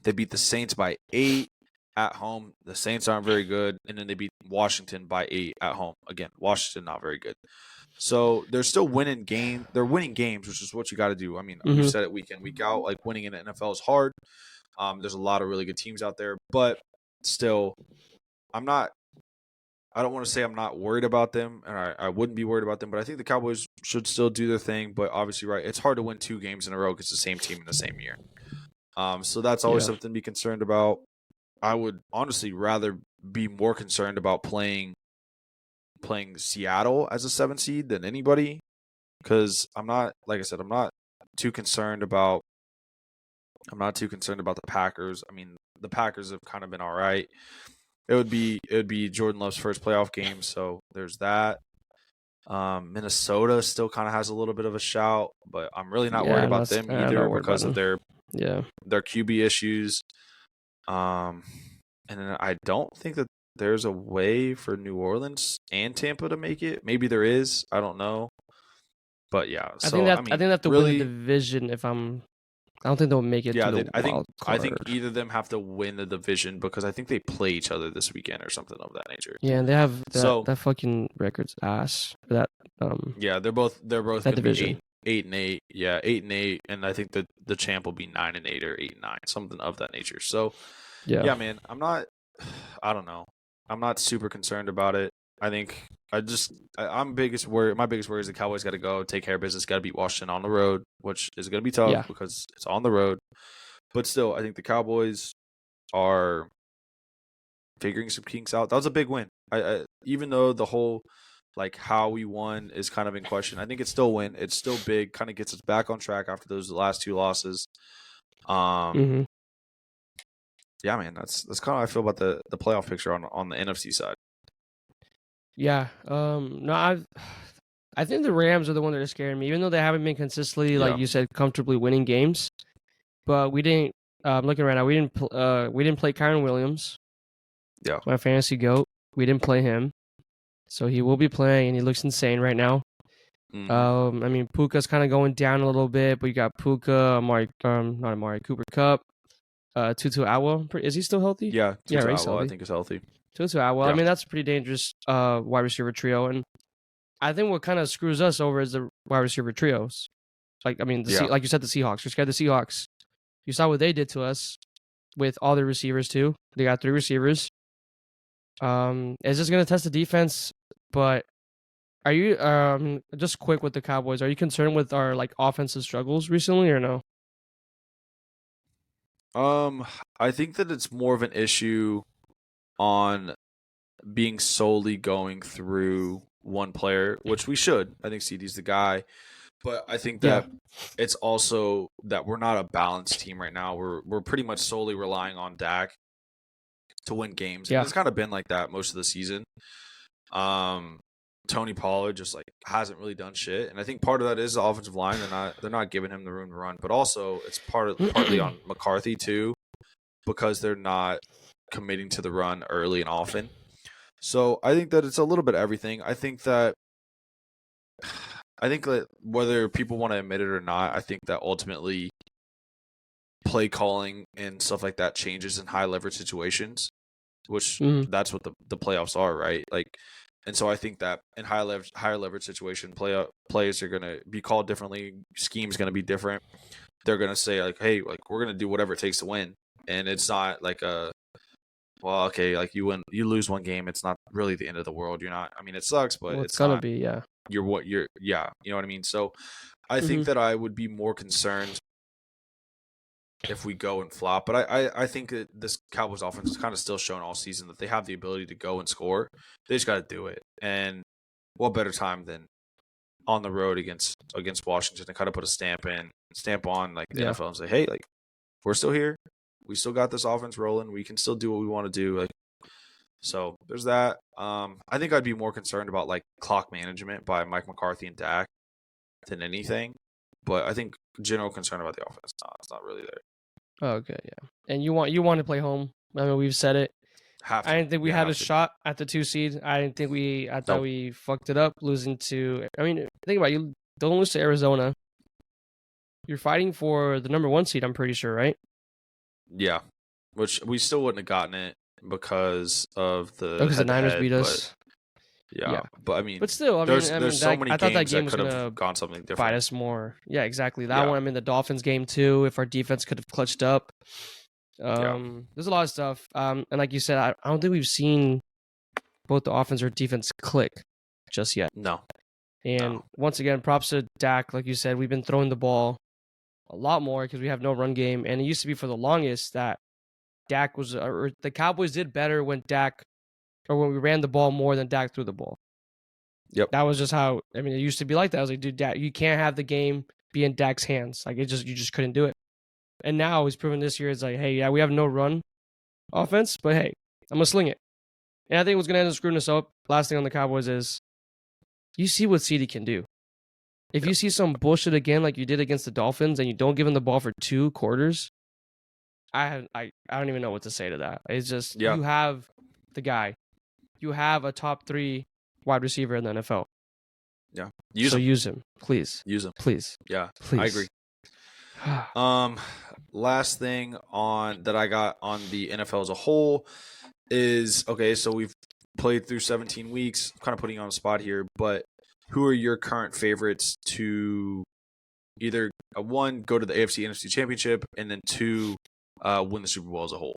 B: they beat the Saints by 8 at home. The Saints aren't very good, and then they beat Washington by 8 at home. Again, Washington not very good. So they're still winning games. They're winning games, which is what you got to do. I mean, we've said it week in, week out. Like winning in the NFL is hard. There's a lot of really good teams out there, but still, I don't want to say I'm not worried about them, and I wouldn't be worried about them, but I think the Cowboys should still do their thing. But obviously, right, it's hard to win 2 games in a row because it's the same team in the same year. So that's always something to be concerned about. I would honestly rather be more concerned about playing Seattle as a 7 seed than anybody, because I'm not too concerned about the Packers. I mean, the Packers have kind of been all right. it would be Jordan Love's first playoff game, so there's that. Minnesota still kind of has a little bit of a shout, but I'm really not worried about them either because of their QB issues. And then I don't think that there's a way for New Orleans and Tampa to make it. Maybe there is. I don't know. But yeah,
A: I think they have to win the division. I don't think they'll make it.
B: Yeah,
A: to the wild card.
B: I think either of them have to win the division because I think they play each other this weekend or something of that nature.
A: Yeah, and they have that fucking record's ass. That
B: yeah, they're both
A: that division.
B: 8-8. Yeah, 8-8, and I think the champ will be 9-8 or 8-9, something of that nature. So yeah, man, I don't know. I'm not super concerned about it. I think my biggest worry is the Cowboys got to go take care of business, got to beat Washington on the road, which is going to be tough because it's on the road. But still, I think the Cowboys are figuring some kinks out. That was a big win. Even though the whole how we won is kind of in question, I think it's still a win. It's still big. Kind of gets us back on track after those last two losses. Yeah, man, that's kind of how I feel about the playoff picture on the NFC side.
A: Yeah. No, I think the Rams are the one that are scaring me, even though they haven't been consistently, like you said, comfortably winning games. But we didn't. I'm looking right now. We didn't play Kyren Williams.
B: Yeah.
A: My fantasy goat. We didn't play him, so he will be playing, and he looks insane right now. I mean, Puka's kind of going down a little bit, but you got Puka, Cooper Kupp, Tutu Atwell. Is he still healthy?
B: Yeah, Tutu Atwell, I think is healthy.
A: Tutu Atwell. I mean, that's a pretty dangerous wide receiver trio, and I think what kind of screws us over is the wide receiver trios. Like you said, the Seahawks. We're scared of the Seahawks. You saw what they did to us with all their receivers too. They got 3 receivers. It's just gonna test the defense. But are you just quick with the Cowboys? Are you concerned with our offensive struggles recently or no?
B: I think that it's more of an issue on being solely going through one player, which we should. I think CD's the guy. But I think that it's also that we're not a balanced team right now. We're pretty much solely relying on Dak to win games. Yeah. It's kind of been like that most of the season. Tony Pollard just hasn't really done shit, and I think part of that is the offensive line. They're not giving him the room to run, but also it's partly on McCarthy too, because they're not committing to the run early and often. So I think that it's a little bit of everything. I think that whether people want to admit it or not, I think that ultimately play calling and stuff like that changes in high leverage situations, which that's what the playoffs are, right? And so I think that in higher leverage situation, plays are going to be called differently. Scheme's going to be different. They're going to say hey, we're going to do whatever it takes to win. And it's not you lose one game. It's not really the end of the world. You're not, it sucks, but it's
A: going
B: to
A: be, you know
B: what I mean? So I think that I would be more concerned if we go and flop. But I think that this Cowboys offense has kind of still shown all season that they have the ability to go and score. They just got to do it. And what better time than on the road against Washington to kind of put a stamp on the NFL and say, hey, we're still here. We still got this offense rolling. We can still do what we want to do. So there's that. I think I'd be more concerned about clock management by Mike McCarthy and Dak than anything. But I think general concern about the offense, it's not really there.
A: Okay, yeah. And you want to play home. I mean, we've said it. I didn't think we had a shot at the 2 seed. I thought we fucked it up losing to. I mean, think about it. You don't lose to Arizona. You're fighting for the number 1 seed. I'm pretty sure, right?
B: Yeah, which we still wouldn't have gotten it because of the
A: Niners beat us.
B: Yeah, but
A: but still, there's
B: so many
A: I thought that
B: games
A: game
B: that could have gone something different.
A: Fight us more. Yeah, exactly. That one. The Dolphins game too. If our defense could have clutched up, there's a lot of stuff. And like you said, I don't think we've seen both the offense or defense click just yet.
B: No.
A: And once again, props to Dak. Like you said, we've been throwing the ball a lot more because we have no run game, and it used to be for the longest that Dak was, or the Cowboys did better when we ran the ball more than Dak threw the ball.
B: Yep.
A: That was just how, it used to be like that. I was like, dude, Dak, you can't have the game be in Dak's hands. You just couldn't do it. And now he's proven this year, it's hey, yeah, we have no run offense, but hey, I'm going to sling it. And I think what's going to end up screwing us up, last thing on the Cowboys is, you see what CD can do. If you see some bullshit again like you did against the Dolphins and you don't give him the ball for 2 quarters, I don't even know what to say to that. It's just, you have the guy. You have a top 3 wide receiver in the NFL.
B: Yeah.
A: Use him. Please.
B: Use him.
A: Please.
B: Yeah.
A: Please.
B: I agree. Last thing that I got on the NFL as a whole is, okay, so we've played through 17 weeks, kind of putting you on the spot here, but who are your current favorites to either, 1, go to the AFC NFC Championship, and then 2, win the Super Bowl as a whole?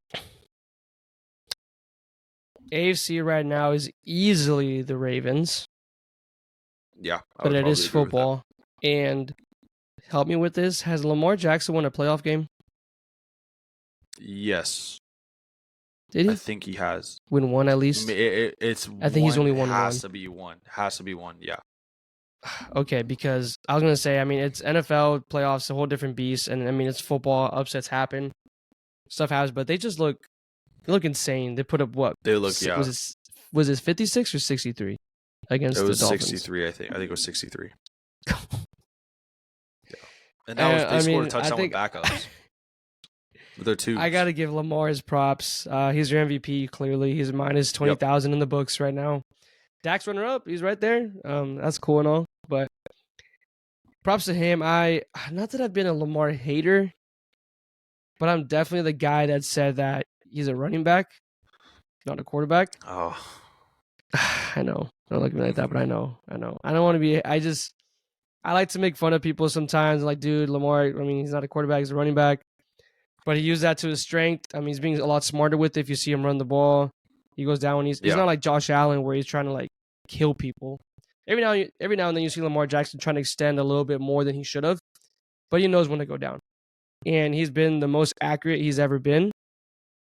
A: AFC right now is easily the Ravens.
B: Yeah.
A: But it is football. And help me with this. Has Lamar Jackson won a playoff game?
B: Yes.
A: Did he?
B: I think he has.
A: Win one at least?
B: I think he's only won one. Has to be one. Yeah.
A: Okay, because I was going to say, I mean, it's NFL playoffs, a whole different beast. And I mean, it's football. Upsets happen. Stuff happens. But they just look insane. They put up what?
B: They look,
A: Was it 56 or 63 against the Dolphins?
B: It was 63, I think. I think it was 63. Yeah. And that was, they scored a touchdown with backups. With their 2s.
A: I got to give Lamar his props. He's your MVP, clearly. He's minus 20,000 in the books right now. Dak's runner up. He's right there. That's cool and all. But props to him. Not that I've been a Lamar hater, but I'm definitely the guy that said that he's a running back, not a quarterback.
B: Oh.
A: I know. Don't look at me like that, but I know. I don't want to be. I like to make fun of people sometimes. Like, dude, Lamar, I mean, he's not a quarterback, he's a running back. But he used that to his strength. I mean, he's being a lot smarter with it. If you see him run the ball, he goes down when he's not like Josh Allen where he's trying to like kill people. Every now and then you see Lamar Jackson trying to extend a little bit more than he should have, but he knows when to go down. And he's been the most accurate he's ever been.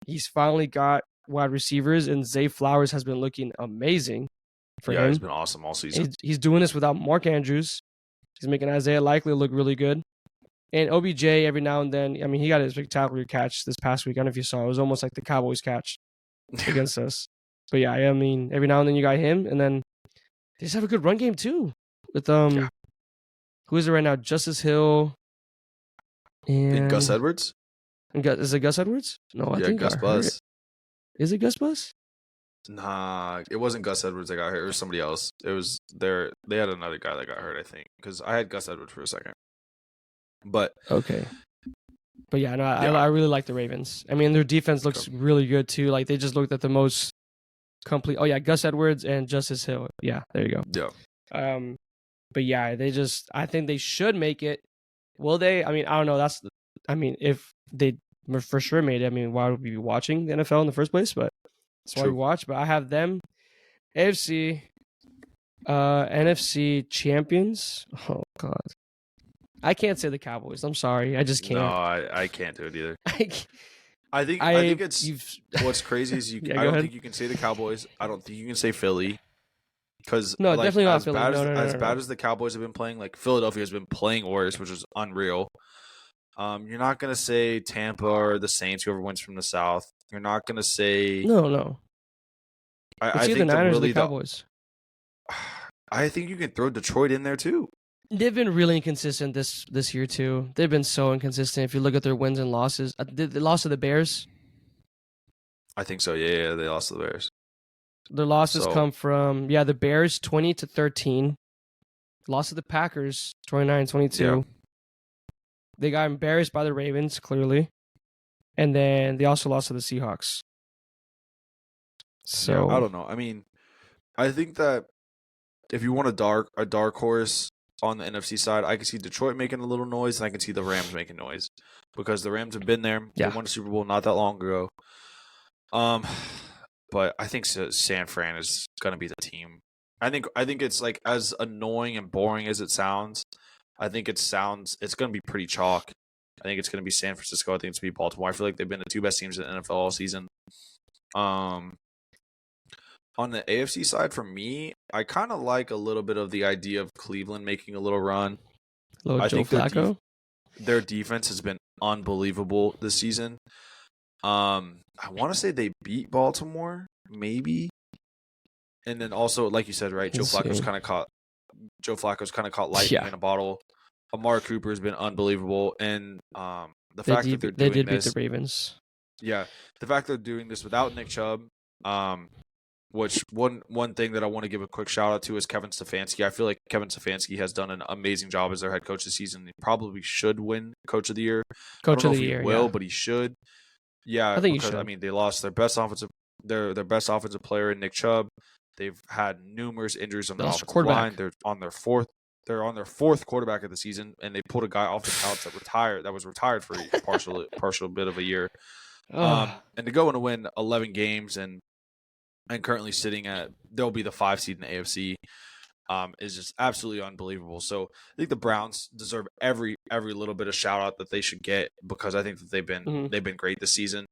A: He's finally got wide receivers, and Zay Flowers has been looking amazing for him.
B: Yeah, he's been awesome all season.
A: He's doing this without Mark Andrews. He's making Isaiah Likely look really good. And OBJ, every now and then, I mean, he got a spectacular catch this past week. I don't know if you saw. It was almost like the Cowboys catch against us. But yeah, I mean, every now and then you got him. And then they just have a good run game too. With who is it right now? Justice Hill and
B: Gus Edwards?
A: Is it Gus Edwards? No, I think
B: Gus Bus.
A: Is it Gus Bus?
B: Nah, it wasn't Gus Edwards that got hurt. It was somebody else. It was they had another guy that got hurt, I think. Because I had Gus Edwards for a second. But
A: okay. But yeah, no, I really like the Ravens. I mean, their defense looks really good too. Like, they just looked at the most complete. Oh yeah, Gus Edwards and Justice Hill. Yeah, there you go.
B: Yeah.
A: But yeah, I think they should make it. Will they? I mean, I don't know. If they for sure made it, I mean, why would we be watching the NFL in the first place? But that's why we watch. But I have them, AFC, NFC champions. Oh God. I can't say the Cowboys. I'm sorry. I just can't.
B: No, I can't do it either. I think it's what's crazy is I don't think you can say the Cowboys. I don't think you can say Philly. Because
A: definitely not Philly.
B: As bad as the Cowboys have been playing, like Philadelphia has been playing worse, which is unreal. You're not gonna say Tampa or the Saints, whoever wins from the South. You're not gonna say
A: no.
B: I think
A: the Niners
B: really
A: or the Cowboys.
B: I think you can throw Detroit in there too.
A: They've been really inconsistent this year too. They've been so inconsistent. If you look at their wins and losses, they lost to the Bears.
B: I think so. Yeah, they lost to the Bears.
A: Their losses come from the Bears 20-13, lost to the Packers 29-22. Yeah. They got embarrassed by the Ravens clearly, and then they also lost to the Seahawks. So
B: I don't know. I mean, I think that if you want a dark horse on the NFC side, I can see Detroit making a little noise, and I can see the Rams making noise because the Rams have been there. They won the Super Bowl not that long ago. But I think San Fran is going to be the team. I think it's like as annoying and boring as it sounds. I think it's going to be pretty chalk. I think it's going to be San Francisco. I think it's going to be Baltimore. I feel like they've been the 2 best teams in the NFL all season. On the AFC side, for me, I kind of like a little bit of the idea of Cleveland making a little run.
A: I think
B: their defense has been unbelievable this season. I want to say they beat Baltimore, maybe. And then also, like you said, right, Joe Flacco's kind of caught lightning in a bottle. Amari Cooper has been unbelievable, and the fact that
A: they did beat the Ravens.
B: Yeah, the fact they're doing this without Nick Chubb, which one thing that I want to give a quick shout out to is Kevin Stefanski. I feel like Kevin Stefanski has done an amazing job as their head coach this season. He probably should win Coach of the Year.
A: Coach of the Year,
B: but he should. Yeah,
A: I think he should.
B: I mean, they lost their best offensive player in Nick Chubb. They've had numerous injuries on the offensive line. They're on their fourth quarterback of the season, and they pulled a guy off the couch that was retired for a partial bit of a year. And to go and win 11 games and currently they'll be the 5 seed in the AFC is just absolutely unbelievable. So I think the Browns deserve every little bit of shout out that they should get, because I think that they've been great this season.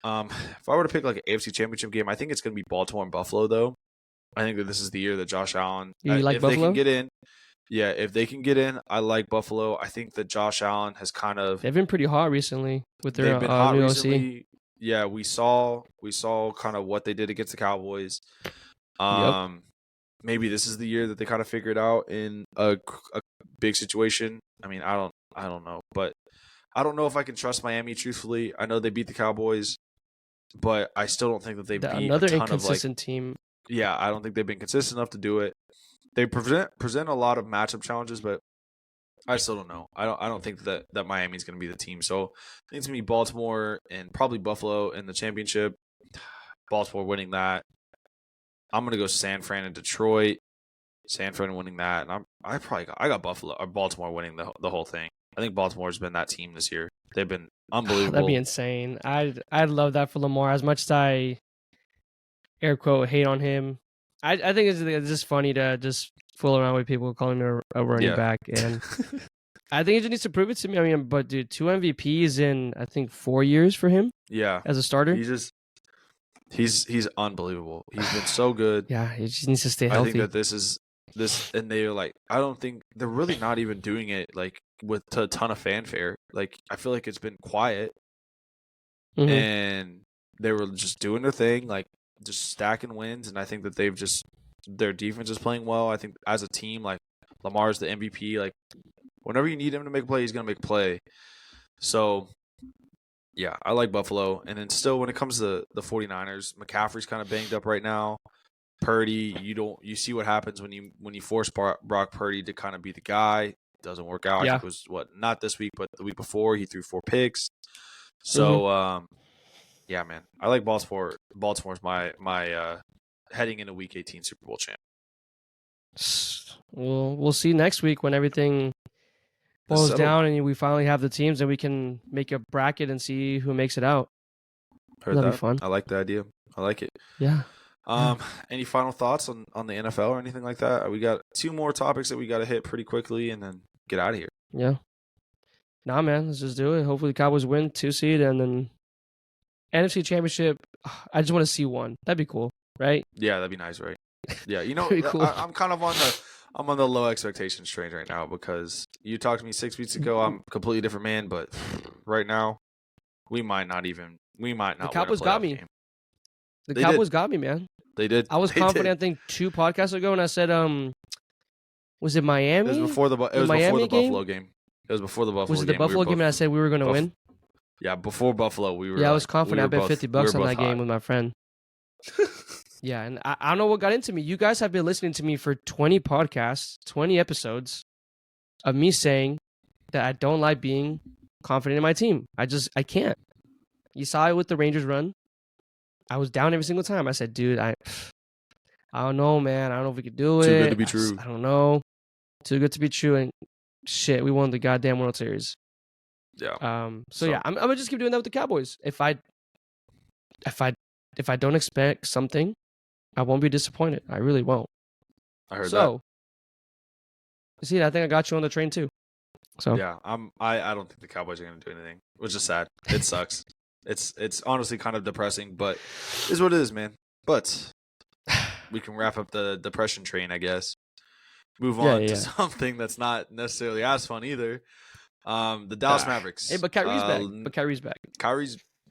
B: If I were to pick like an AFC Championship game, I think it's going to be Baltimore and Buffalo though. I think that this is the year that Josh Allen,
A: if
B: Buffalo?
A: They can
B: get in. Yeah, if they can get in, I like Buffalo. I think that Josh Allen has
A: they've been pretty hot recently with their new OC.
B: Yeah, we saw kind of what they did against the Cowboys. Maybe this is the year that they kind of figure it out in a big situation. I mean, I don't know, but I don't know if I can trust Miami. Truthfully, I know they beat the Cowboys, but I still don't think that they beat
A: another
B: a ton
A: inconsistent team.
B: Yeah, I don't think they've been consistent enough to do it. They present a lot of matchup challenges, but I still don't know. I don't think that Miami's going to be the team. So I think it's going to be Baltimore and probably Buffalo in the championship. Baltimore winning that. I'm going to go San Fran and Detroit. San Fran winning that, and I got Buffalo or Baltimore winning the whole thing. I think Baltimore's been that team this year. They've been unbelievable.
A: That'd be insane. I'd love that for Lamar. As much as I air quote hate on him, I think it's just funny to just fool around with people calling him a running back, and I think he just needs to prove it to me. I mean, but dude, 2 MVPs in I think 4 years for him.
B: Yeah,
A: as a starter,
B: he's unbelievable. He's been so good.
A: Yeah, he just needs to stay healthy.
B: I think that this, and they're like, I don't think they're really not even doing it like with a ton of fanfare. Like I feel like it's been quiet, and they were just doing their thing, like just stacking wins. And I think that their defense is playing well. I think as a team, like Lamar's the MVP. Like whenever you need him to make a play, he's gonna make a play. So yeah, I like Buffalo. And then still, when it comes to the 49ers, McCaffrey's kind of banged up right now. Purdy, you see what happens when you force Brock Purdy to kind of be the guy. It doesn't work out.
A: Yeah.
B: I think it was not this week, but the week before he threw 4 picks. So yeah, man, I like Baltimore. Baltimore's my heading into Week 18 Super Bowl champ.
A: We'll see next week when everything boils down and we finally have the teams and we can make a bracket and see who makes it out.
B: That'd be fun. I like the idea. I like it.
A: Yeah.
B: Any final thoughts on the NFL or anything like that? We got 2 more topics that we got to hit pretty quickly and then get out of here.
A: Yeah. Nah, man, let's just do it. Hopefully the Cowboys win 2 seed and then NFC Championship. I just want to see one. That'd be cool, right?
B: Yeah, that'd be nice, right? Yeah, you know,
A: cool.
B: I'm kind of on the low expectations train right now because you talked to me 6 weeks ago. I'm a completely different man, but right now we might not. The
A: Cowboys got me. The Cowboys got me, man.
B: They did.
A: I was confident. I think 2 podcasts ago, and I said, was it Miami?
B: It was before the Buffalo game. It was before the Buffalo game.
A: Was it the Buffalo game? And I said we were going to win.
B: Yeah, before Buffalo, we were.
A: Yeah, I was confident. I bet $50 on that game with my friend. Yeah, and I don't know what got into me. You guys have been listening to me for 20 podcasts, 20 episodes of me saying that I don't like being confident in my team. I can't. You saw it with the Rangers run. I was down every single time. I said, dude, I don't know, man. I don't know if we could do it.
B: Too good to be true.
A: I don't know. Too good to be true. And shit, we won the goddamn World Series.
B: Yeah.
A: So yeah, I'm gonna just keep doing that with the Cowboys. If I don't expect something, I won't be disappointed. I really won't.
B: I heard that.
A: See, I think I got you on the train too. So
B: yeah, I don't think the Cowboys are gonna do anything, which is sad. It sucks. It's honestly kind of depressing, but it is what it is, man. But we can wrap up the depression train, I guess. Move on to something that's not necessarily as fun either. The Dallas Mavericks.
A: Hey, but Kyrie's back.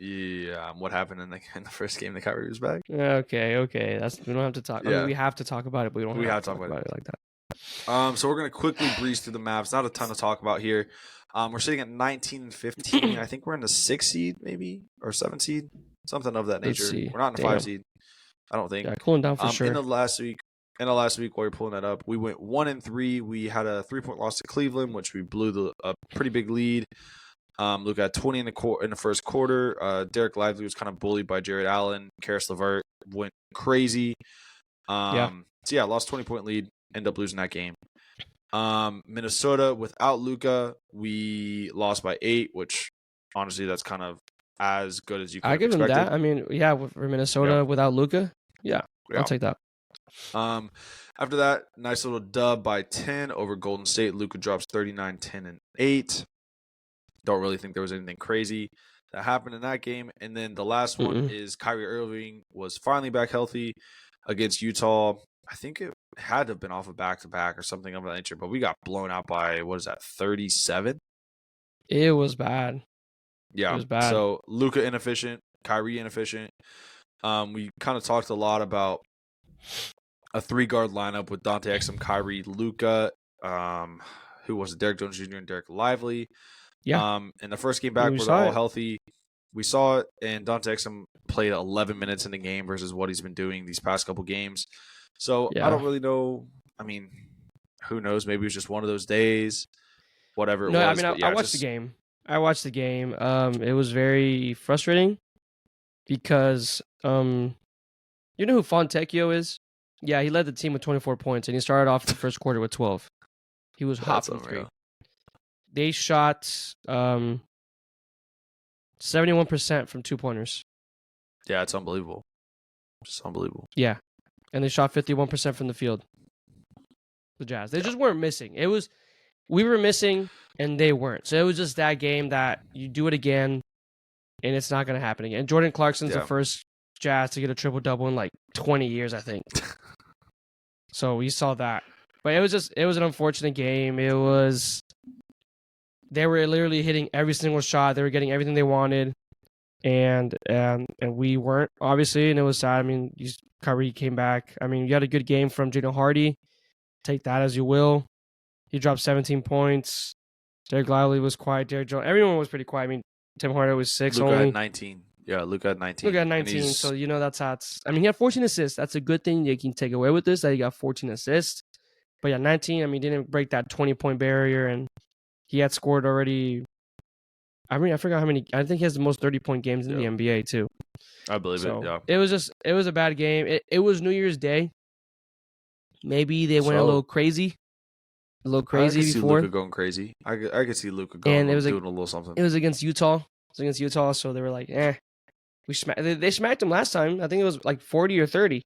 B: Yeah, what happened in the first game that Kyrie was back?
A: Okay. We don't have to talk. I mean, we have to talk about it, but we don't have to talk about it like that.
B: So we're gonna quickly breeze through the Mavs. Not a ton to talk about here. We're sitting at 19 and 15. I think we're in the 6 seed, maybe, or 7 seed, something of that nature. We're not in the 5 seed. I don't think.
A: Yeah, cooling down for sure.
B: In the last week, while you're pulling that up, we went 1-3. We had a 3-point loss to Cleveland, which we blew a pretty big lead. Luka had 20 in the first quarter. Derek Lively was kind of bullied by Jared Allen. Karis LeVert went crazy. So lost 20-point lead. End up losing that game. Minnesota without Luka, we lost by 8, which honestly that's kind of as good as you could have expected. I give them that.
A: I mean, for Minnesota without Luka, I'll take that.
B: After that, nice little dub by 10 over Golden State. Luka drops 39, 10, and 8. Don't really think there was anything crazy that happened in that game. And then the last one is Kyrie Irving was finally back healthy against Utah. I think it had to have been off a back-to-back or something of that nature, but we got blown out by, 37?
A: It was bad.
B: Yeah. It was bad. So Luka inefficient, Kyrie inefficient. We kind of talked a lot about a 3-guard lineup with Dante Exum, Kyrie, Luka, who was it? Derek Jones Jr. and Derek Lively.
A: Yeah.
B: In the first game back, we're all healthy. We saw it, and Dante Exum played 11 minutes in the game versus what he's been doing these past couple games. So I don't really know. I mean, who knows? Maybe it was just one of those days. Whatever it was.
A: I mean, I watched the game. It was very frustrating because you know who Fontecchio is? Yeah, he led the team with 24 points, and he started off the first quarter with 12. He was hot from 3. They shot 71% from 2-pointers.
B: Yeah, it's unbelievable. Just unbelievable.
A: Yeah. And they shot 51% from the field. The Jazz. They just weren't missing. We were missing and they weren't. So it was just that game that you do it again and it's not going to happen again. Jordan Clarkson's the first Jazz to get a triple-double in like 20 years, I think. So we saw that. But it was an unfortunate game. They were literally hitting every single shot. They were getting everything they wanted. And we weren't, obviously, and it was sad. I mean, Kyrie came back. I mean, you had a good game from Jaden Hardy. Take that as you will. He dropped 17 points. Derek Lively was quiet. Derek Jones, everyone was pretty quiet. I mean, Tim Hardaway was 6
B: Luka
A: only.
B: Had 19. Yeah, Luka had 19.
A: Luka had 19, so that's how it's... I mean, he had 14 assists. That's a good thing you can take away with this, that he got 14 assists. But yeah, 19, I mean, didn't break that 20-point barrier, and he had scored already... I mean, I forgot how many... I think he has the most 30-point games in the NBA, too.
B: I believe it, yeah.
A: It was a bad game. It was New Year's Day. Maybe they went a little crazy. I could
B: see Luka going crazy. I could see Luka doing a little something.
A: It was against Utah. So they were like, they smacked him last time. I think it was like 40 or 30.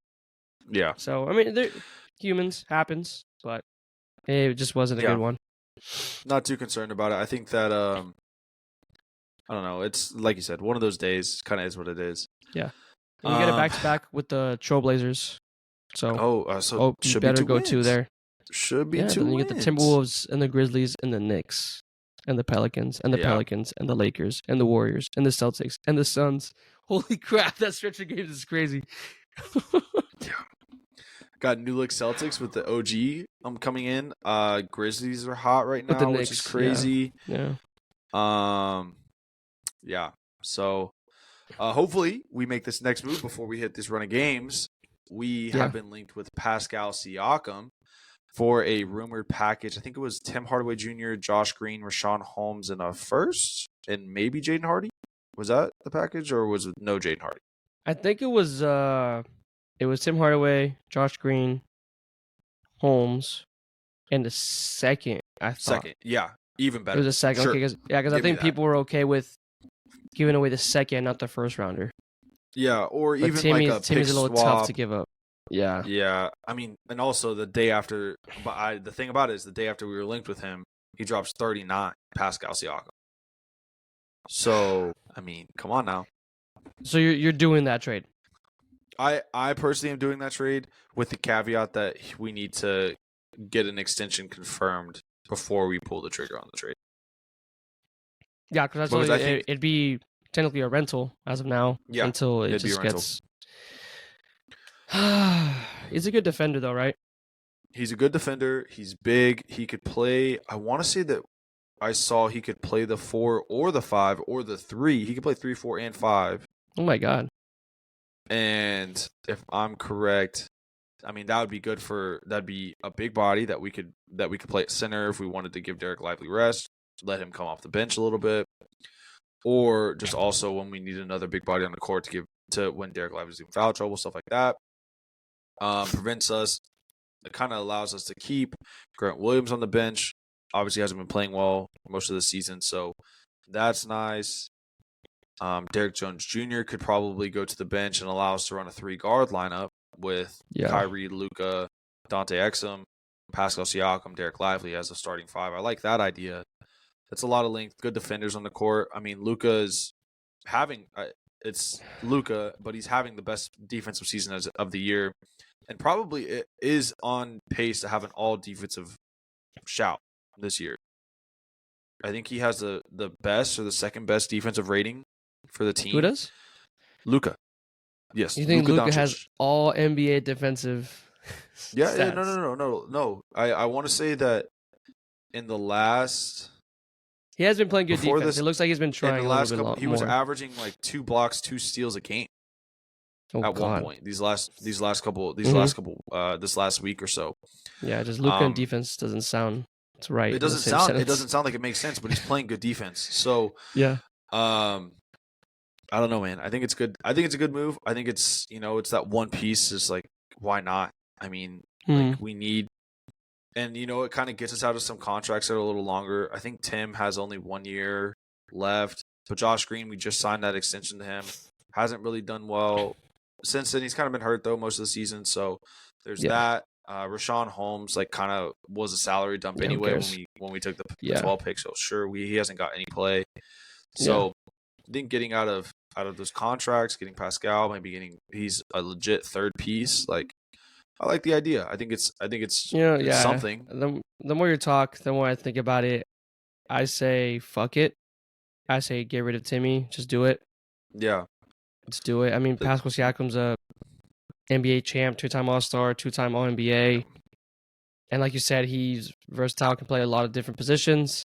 B: Yeah.
A: So, I mean, they're humans. Happens. But it just wasn't a good one.
B: Not too concerned about it. I think that... I don't know. It's like you said, one of those days. Kind of is what it is.
A: Yeah. And you get it back-to-back with the Trailblazers. So, you better go 2 there.
B: Should be 2
A: then you get the Timberwolves and the Grizzlies and the Knicks and the Pelicans and the Pelicans and the Lakers and the Warriors and the Celtics and the Suns. Holy crap, that stretch of games is crazy.
B: Got New Look Celtics with the OG coming in. Grizzlies are hot right now, which is crazy.
A: Yeah.
B: Yeah. So hopefully we make this next move before we hit this run of games. We have been linked with Pascal Siakam for a rumored package. I think it was Tim Hardaway Jr., Josh Green, Rashawn Holmes, and a first, and maybe Jaden Hardy. Was that the package, or was it no Jaden Hardy?
A: I think it was Tim Hardaway, Josh Green, Holmes, and the second. I thought.
B: Second, yeah, even better.
A: It was a second,
B: sure.
A: Okay, because I think people were okay with giving away the second, not the first rounder.
B: Yeah, or but even Timmy's a
A: little
B: swap.
A: Tough to give up. Yeah.
B: Yeah. I mean, and also the day after, the thing about it is the day after we were linked with him, he drops 39, Pascal Siakam. So, I mean, come on now.
A: So you're doing that trade?
B: I personally am doing that trade with the caveat that we need to get an extension confirmed before we pull the trigger on the trade.
A: Yeah, because it'd be technically a rental as of now.
B: Yeah,
A: until it just gets. He's a good defender, though, right?
B: He's a good defender. He's big. He could play. I want to say that I saw he could play the 4 or the 5 or the 3. He could play 3, 4, and 5.
A: Oh my god!
B: And if I'm correct, I mean that'd be a big body that we could play at center if we wanted to give Derek Lively rest, let him come off the bench a little bit, or just also when we need another big body on the court to when Derek Lively's in foul trouble, stuff like that. Prevents us. It kind of allows us to keep Grant Williams on the bench. Obviously hasn't been playing well most of the season, so that's nice. Derek Jones Jr. could probably go to the bench and allow us to run a 3-guard lineup with Kyrie, Luka, Dante Exum, Pascal Siakam, Derek Lively as a starting 5. I like that idea. That's a lot of length, good defenders on the court. I mean, Luka's having it's Luka, but he's having the best defensive season of the year, and probably it is on pace to have an all defensive shout this year. I think he has the best or the second best defensive rating for the team.
A: Who does?
B: Luka. Yes.
A: You think Luka has all NBA defensive
B: stats? Yeah, no. I want to say that in the last...
A: He has been playing good defense. It looks like he's been trying a little bit more.
B: He was averaging like 2 blocks, 2 steals a game at one point. This last week or so.
A: Yeah, just Luka and defense doesn't sound... It's right.
B: It doesn't sound like it makes sense, but he's playing good defense. So
A: yeah.
B: I don't know, man. I think it's good. I think it's a good move. I think it's it's that one piece. Is like, why not? I mean, like we need, and it kind of gets us out of some contracts that are a little longer. I think Tim has only 1 year left, but Josh Green, we just signed that extension to him. Hasn't really done well since then. He's kind of been hurt though most of the season. So there's that. Rashawn Holmes kind of was a salary dump anyway when we took the 12 pick. So sure, he hasn't got any play. So I think getting out of those contracts, getting Pascal, he's a legit third piece. Like I like the idea. I think it's something.
A: The more you talk, the more I think about it. I say fuck it. I say get rid of Timmy. Just do it.
B: Yeah,
A: let's do it. I mean, Pascal Siakam's a NBA champ, 2-time All-Star, 2-time All-NBA. And like you said, he's versatile, can play a lot of different positions.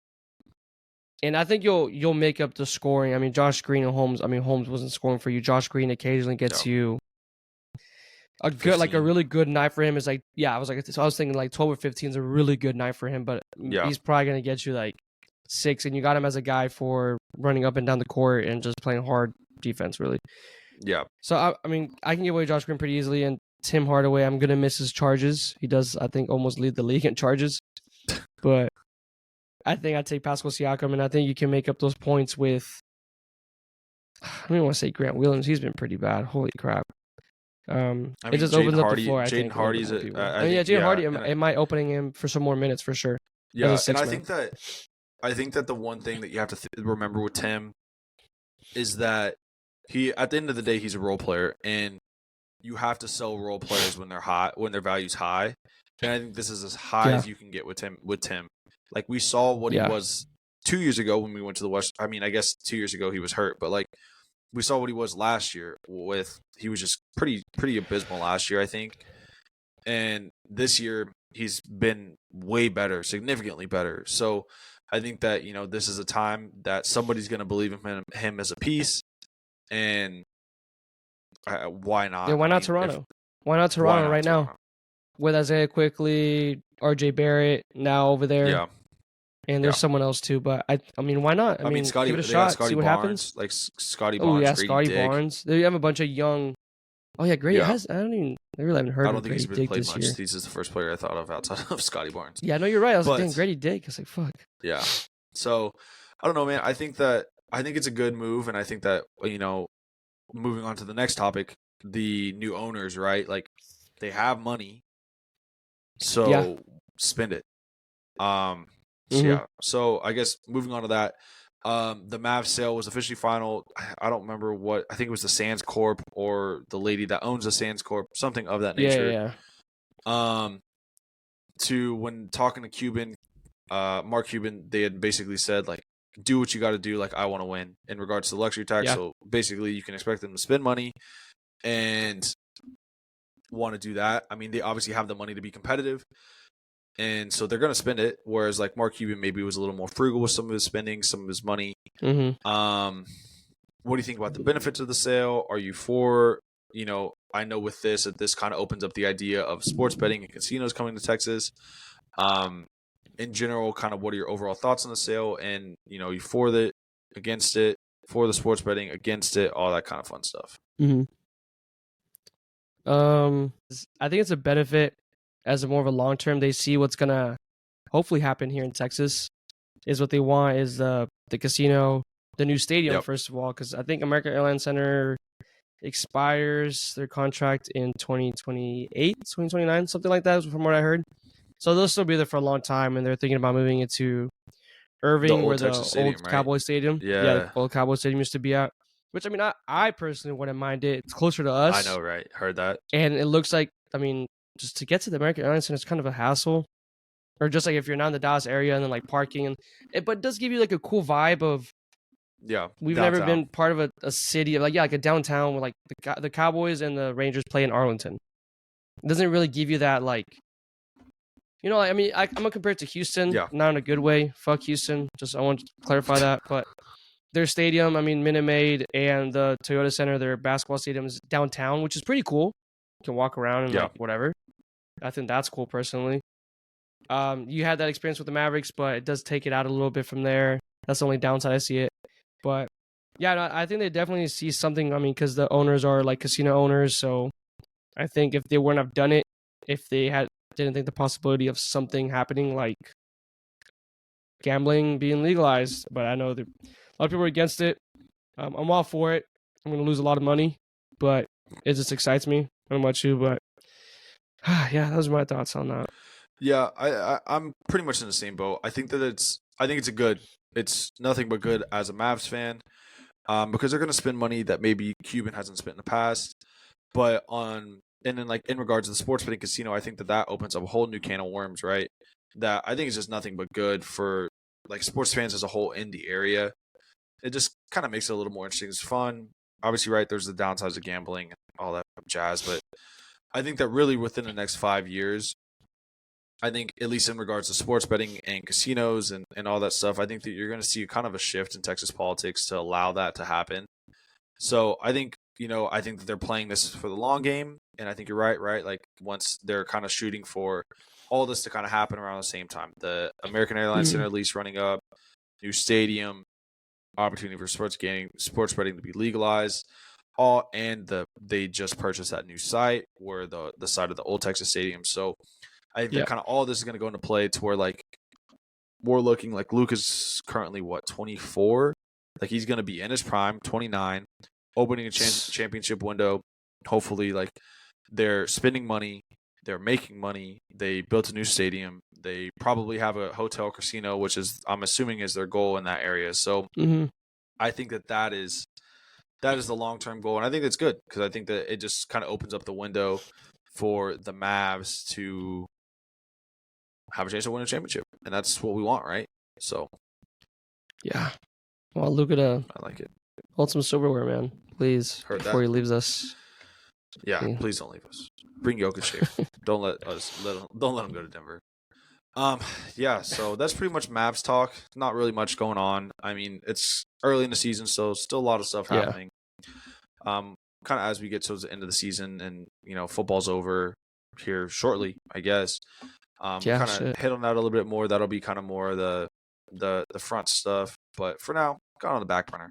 A: And I think you'll make up the scoring. I mean, Josh Green and Holmes. I mean, Holmes wasn't scoring for you. Josh Green occasionally gets you a good, 15. A really good night for him is I was thinking 12 or 15 is a really good night for him, but he's probably gonna get you 6, and you got him as a guy for running up and down the court and just playing hard defense, really.
B: Yeah.
A: So I mean, I can give away Josh Green pretty easily, and Tim Hardaway, I'm gonna miss his charges. He does, I think, almost lead the league in charges, but I think I'd take Pascal Siakam, and I think you can make up those points with. I don't even want to say Grant Williams. He's been pretty bad. Holy crap! It just opens up the floor.
B: Jaden Hardy's.
A: Jaden Hardy. It might opening him for some more minutes for sure.
B: Yeah, and I think that the one thing that you have to remember with Tim is that he, at the end of the day, he's a role player, and you have to sell role players when they're hot, when their value's high. And I think this is as high as you can get with Tim. Like we saw what he was 2 years ago when we went to the West. I mean, I guess 2 years ago he was hurt, but we saw what he was last year. He was just pretty abysmal last year, I think. And this year he's been way better, significantly better. So I think that this is a time that somebody's going to believe in him as a piece. And why not?
A: Yeah, why not Toronto? Why not Toronto right now? With Isaiah Quickly, RJ Barrett now over there. Yeah. And there's someone else too, but I mean, why not? I mean,
B: Scotty,
A: give it a shot, see what happens.
B: Like Scotty Barnes.
A: Oh yeah, Scotty Barnes. They have a bunch of young. Oh yeah, Grady has. I really haven't heard.
B: I don't think he's
A: been
B: played much. He's just the first player I thought of outside of Scotty Barnes.
A: Yeah, no, you're right. I was thinking Grady Dick. I was like, fuck.
B: Yeah. So I don't know, man. I think it's a good move, and I think that moving on to the next topic, the new owners, right? Like they have money, so spend it. So I guess moving on to that, the Mavs sale was officially final. I don't remember what. I think it was the Sands Corp or the lady that owns the Sands Corp, something of that nature. Yeah. To when talking to Cuban, Mark Cuban, they had basically said do what you got to do. Like, I want to win in regards to the luxury tax.
A: Yeah.
B: So basically, you can expect them to spend money and want to do that. I mean, they obviously have the money to be competitive, and so they're going to spend it. Whereas like Mark Cuban maybe was a little more frugal with some of his spending, some of his money.
A: Mm-hmm.
B: What do you think about the benefits of the sale? Are you for, I know with this, that this kind of opens up the idea of sports betting and casinos coming to Texas. In general, kind of what are your overall thoughts on the sale? And, you for it, against it, for the sports betting, against it, all that kind of fun stuff.
A: Mm-hmm. I think it's a benefit as a more of a long term. They see what's gonna hopefully happen here in Texas. Is what they want is the casino, the new stadium, first of all, because I think American Airlines Center expires their contract in 2028, 2029, something like that, from what I heard. So they'll still be there for a long time, and they're thinking about moving it to Irving, where the old Cowboys Stadium, the old Cowboys Stadium used to be at. Which, I mean, I personally wouldn't mind it. It's closer to us.
B: I know, right? Heard that.
A: And it looks like, I mean, just to get to the American Airlines Center, it's kind of a hassle. Or just like if you're not in the Dallas area and then like parking. But it does give you like a cool vibe of, we've
B: downtown.
A: never been part of a city, like a downtown where like the Cowboys and the Rangers play in Arlington. It doesn't really give you that like, I mean, I'm going to compare it to Houston, not in a good way. Fuck Houston. I want to clarify that. But their stadium, I mean, Minute Maid and the Toyota Center, their basketball stadium is downtown, which is pretty cool. You can walk around and like whatever. I think that's cool personally. You had that experience with the Mavericks, but it does take it out a little bit from there. That's the only downside I see it. But yeah, no, I think they definitely see something. I mean, because the owners are like casino owners, so I think if they wouldn't have done it, if they didn't think the possibility of something happening like gambling being legalized, but I know that a lot of people are against it. I'm all for it. I'm going to lose a lot of money, but it just excites me. I don't know about you, but yeah, those are my thoughts on that.
B: Yeah, I'm pretty much in the same boat. I think it's nothing but good as a Mavs fan, because they're going to spend money that maybe Cuban hasn't spent in the past. But in regards to the sports betting casino, I think that opens up a whole new can of worms, right? That I think is just nothing but good for like sports fans as a whole in the area. It just kind of makes it a little more interesting. It's fun. Obviously, right, there's the downsides of gambling and all that jazz, but I think that really within the next 5 years, I think at least in regards to sports betting and casinos and all that stuff, I think that you're going to see kind of a shift in Texas politics to allow that to happen. So I think, I think that they're playing this for the long game, and I think you're right? Like once they're kind of shooting for all this to kind of happen around the same time. The American Airlines Center lease running up, new stadium, opportunity for sports betting to be legalized, they just purchased that new site where the site of the old Texas Stadium. So I think that kind of all this is going to go into play to where like we're looking like Luke is currently 24, like he's going to be in his prime, 29, opening a championship window. Hopefully, like they're spending money, they're making money. They built a new stadium. They probably have a hotel casino, which is I'm assuming is their goal in that area. So I think that is the long-term goal, and I think that's good because I think that it just kind of opens up the window for the Mavs to have a chance to win a championship, and that's what we want, right? So,
A: yeah. Well, Luka to
B: I like it.
A: Hold some silverware, man, please, before he leaves us.
B: Yeah, please don't leave us. Bring Jokic here. Don't let him go to Denver. Yeah, so that's pretty much Mavs talk. Not really much going on. I mean, it's early in the season, so still a lot of stuff happening. Kind of as we get towards the end of the season, and football's over here shortly, I guess. Kind of hit on that a little bit more. That'll be kind of more of the front stuff, but for now, kind of on the back burner.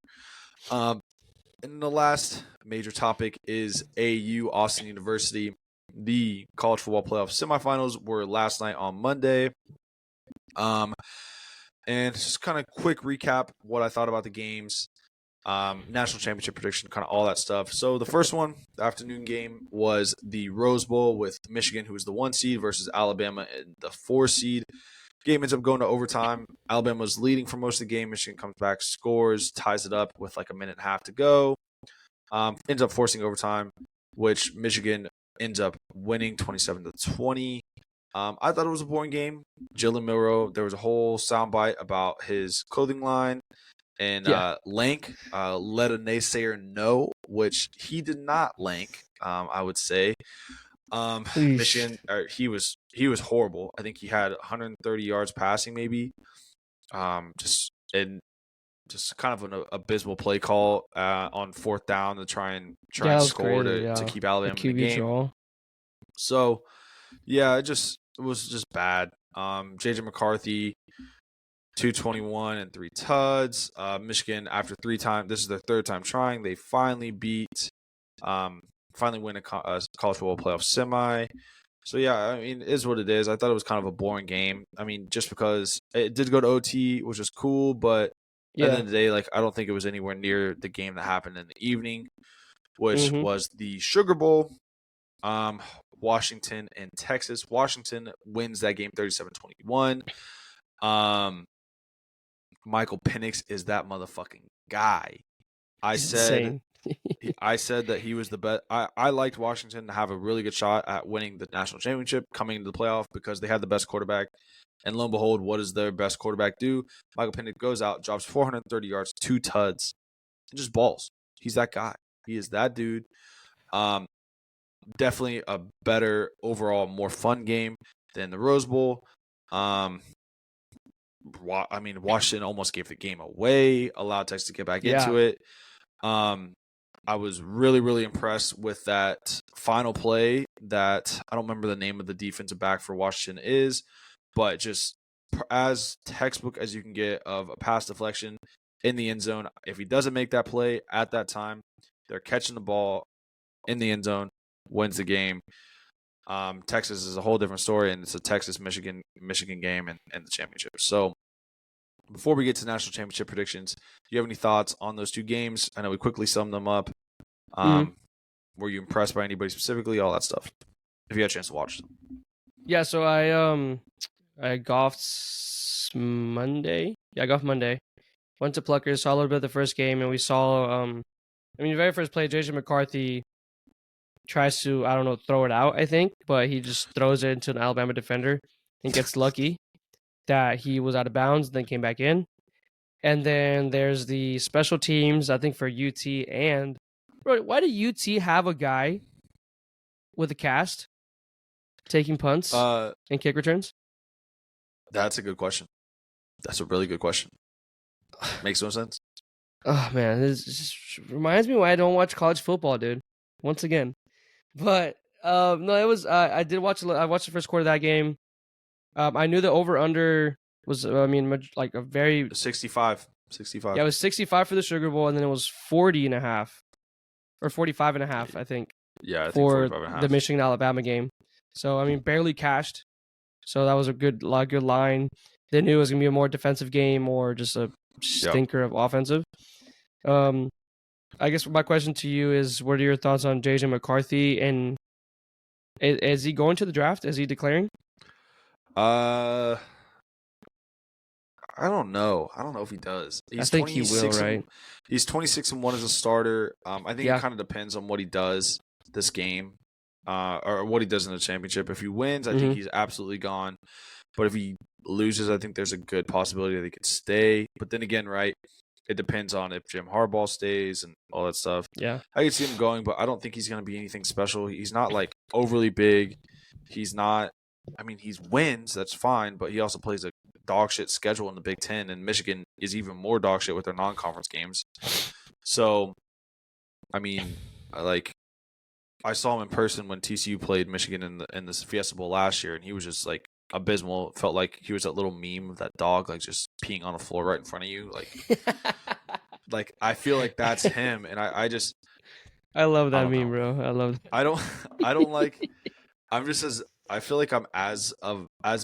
B: And the last major topic is AU Austin University. The college football playoff semifinals were last night on Monday. And just kind of quick recap what I thought about the games. National championship prediction, kind of all that stuff. So the first one, the afternoon game, was the Rose Bowl with Michigan, who was the 1 seed, versus Alabama in the 4 seed. Game ends up going to overtime. Alabama was leading for most of the game. Michigan comes back, scores, ties it up with like a minute and a half to go. Ends up forcing overtime, which Michigan ends up winning 27-20. I thought it was a boring game. Jalen Milroe, there was a whole soundbite about his clothing line, and Lank let a naysayer know, which he did not. Lank, I would say. Michigan, he was horrible. I think he had 130 yards passing, maybe. Just kind of an abysmal play call on fourth down to try and score to keep Alabama in the game.
A: Draw.
B: So, yeah, it was just bad. JJ McCarthy, 221 and 3 tuds. Michigan, after 3 times, this is their 3rd time trying. They finally win a college football playoff semi. So, yeah, I mean, it is what it is. I thought it was kind of a boring game. I mean, just because it did go to OT, which was cool, but at the end of the day, like, I don't think it was anywhere near the game that happened in the evening, which was the Sugar Bowl. Washington and Texas. Washington wins that game 37-21. Michael Penix is that motherfucking guy. I said that he was the best. I liked Washington to have a really good shot at winning the national championship, coming into the playoff, because they had the best quarterback. And lo and behold, what does their best quarterback do? Michael Penix goes out, drops 430 yards, 2 tuds, and just balls. He's that guy. He is that dude. Definitely a better overall, more fun game than the Rose Bowl. I mean, Washington almost gave the game away, allowed Texas to get back into it. I was really, really impressed with that final play that I don't remember the name of the defensive back for Washington is, but just as textbook as you can get of a pass deflection in the end zone. If he doesn't make that play at that time, they're catching the ball in the end zone, wins the game. Texas is a whole different story, and it's a Texas-Michigan game and the championship. So before we get to national championship predictions, do you have any thoughts on those 2 games? I know we quickly summed them up. Were you impressed by anybody specifically? All that stuff. If you had a chance to watch them.
A: Yeah, so I golfed Monday. Yeah, I golfed Monday. Went to Pluckers, saw a little bit of the first game, and we saw the very first play, JJ McCarthy tries to, I don't know, throw it out, I think, but he just throws it into an Alabama defender and gets lucky that he was out of bounds, then came back in. And then there's the special teams, I think, for UT. And bro, why do UT have a guy with a cast taking punts and kick returns?
B: That's a good question. That's a really good question. Makes no sense.
A: Oh man, this just reminds me why I don't watch college football, dude. Once again, but no, it was. I did watch. I watched the first quarter of that game. I knew the over under was. Like a very
B: 65.
A: Yeah, it was 65 for the Sugar Bowl, and then it was 40.5 or 45.5, I think.
B: Yeah, I think
A: for
B: 45.5.
A: the Michigan Alabama game. So barely cashed. So that was a good line. They knew it was gonna be a more defensive game or just a stinker of offensive. I guess my question to you is, what are your thoughts on JJ McCarthy, and is he going to the draft? Is he declaring?
B: I don't know. I don't know if he does.
A: I think he will, right?
B: He's 26-1 as a starter. I think it kind of depends on what he does this game, or what he does in the championship. If he wins, I think he's absolutely gone. But if he loses, I think there's a good possibility that he could stay. But then again, right, it depends on if Jim Harbaugh stays and all that stuff.
A: Yeah.
B: I could see him going, but I don't think he's going to be anything special. He's not, like, overly big. He's not – I mean, he wins. That's fine. But he also plays a dog shit schedule in the Big Ten, and Michigan is even more dog shit with their non-conference games. So, I mean, I saw him in person when TCU played Michigan in this Fiesta Bowl last year, and he was just, like, abysmal. It felt like he was that little meme of that dog, like, just peeing on the floor right in front of you. Like I feel like that's him, and I
A: love that meme, bro. I love that.
B: I don't like. I feel like I'm as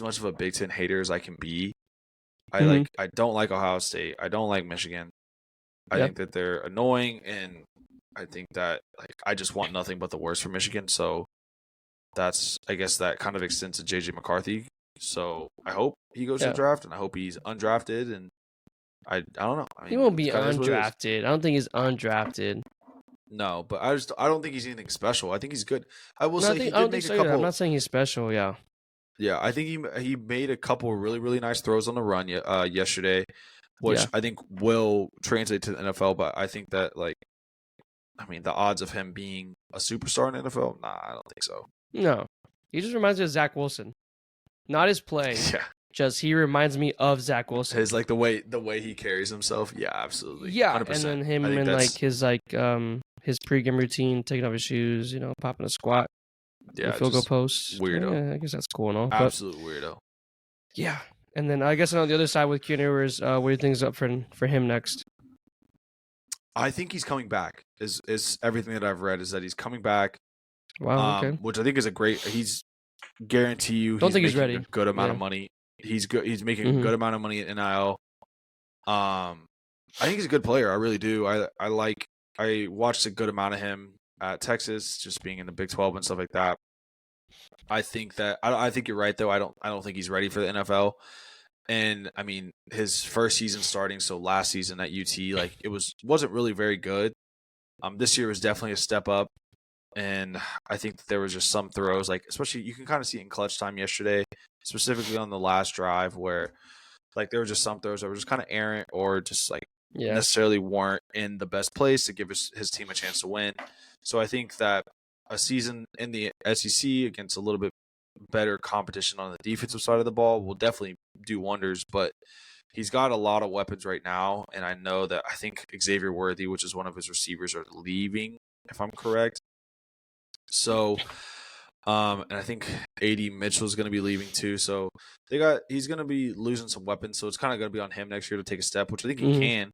B: much of a Big Ten hater as I can be. I don't like Ohio State. I don't like Michigan. I think that they're annoying, and I think that, like, I just want nothing but the worst for Michigan. So I guess that kind of extends to JJ McCarthy. So I hope he goes to the draft, and I hope he's undrafted. And I don't know. I mean,
A: he won't be undrafted. I don't think he's undrafted.
B: No, but I don't think he's anything special. I think he's good. I will say he did make a couple.
A: I'm not saying he's special. Yeah.
B: Yeah, I think he made a couple really, really nice throws on the run yesterday, which I think will translate to the NFL. But I think that, the odds of him being a superstar in the NFL, nah, I don't think so.
A: No. He just reminds me of Zach Wilson. Not his play.
B: Yeah.
A: Just he reminds me of Zach Wilson.
B: His the way he carries himself. Yeah, absolutely.
A: Yeah,
B: 100%.
A: and then him and his pregame routine, taking off his shoes, popping a squat.
B: Yeah,
A: field goal post.
B: Weirdo.
A: Yeah, I guess that's cool and all.
B: Absolute weirdo.
A: Yeah. And then I guess on the other side with Keanu Rivers, what do you think is up for him next?
B: I think he's coming back. Is everything that I've read is that he's coming back.
A: Wow. Okay.
B: Which I think is he's guarantee you.
A: Don't think he's ready.
B: A good amount of money. He's good. He's making a good amount of money in NIL. I think he's a good player. I really do. I watched a good amount of him at Texas, just being in the Big 12 and stuff like that. I think you're right though. I don't think he's ready for the NFL. And I mean, his first season starting, so last season at UT, it wasn't really very good. This year was definitely a step up, and I think that there was just some throws, especially you can kind of see it in clutch time yesterday, specifically on the last drive where there were just some throws that were just kind of errant or just necessarily weren't in the best place to give his team a chance to win. So I think that a season in the SEC against a little bit better competition on the defensive side of the ball will definitely do wonders, but he's got a lot of weapons right now, and I think Xavier Worthy, which is one of his receivers, are leaving, if I'm correct. So, and I think A.D. Mitchell is going to be leaving too. So he's going to be losing some weapons. So it's kind of going to be on him next year to take a step, which I think he can.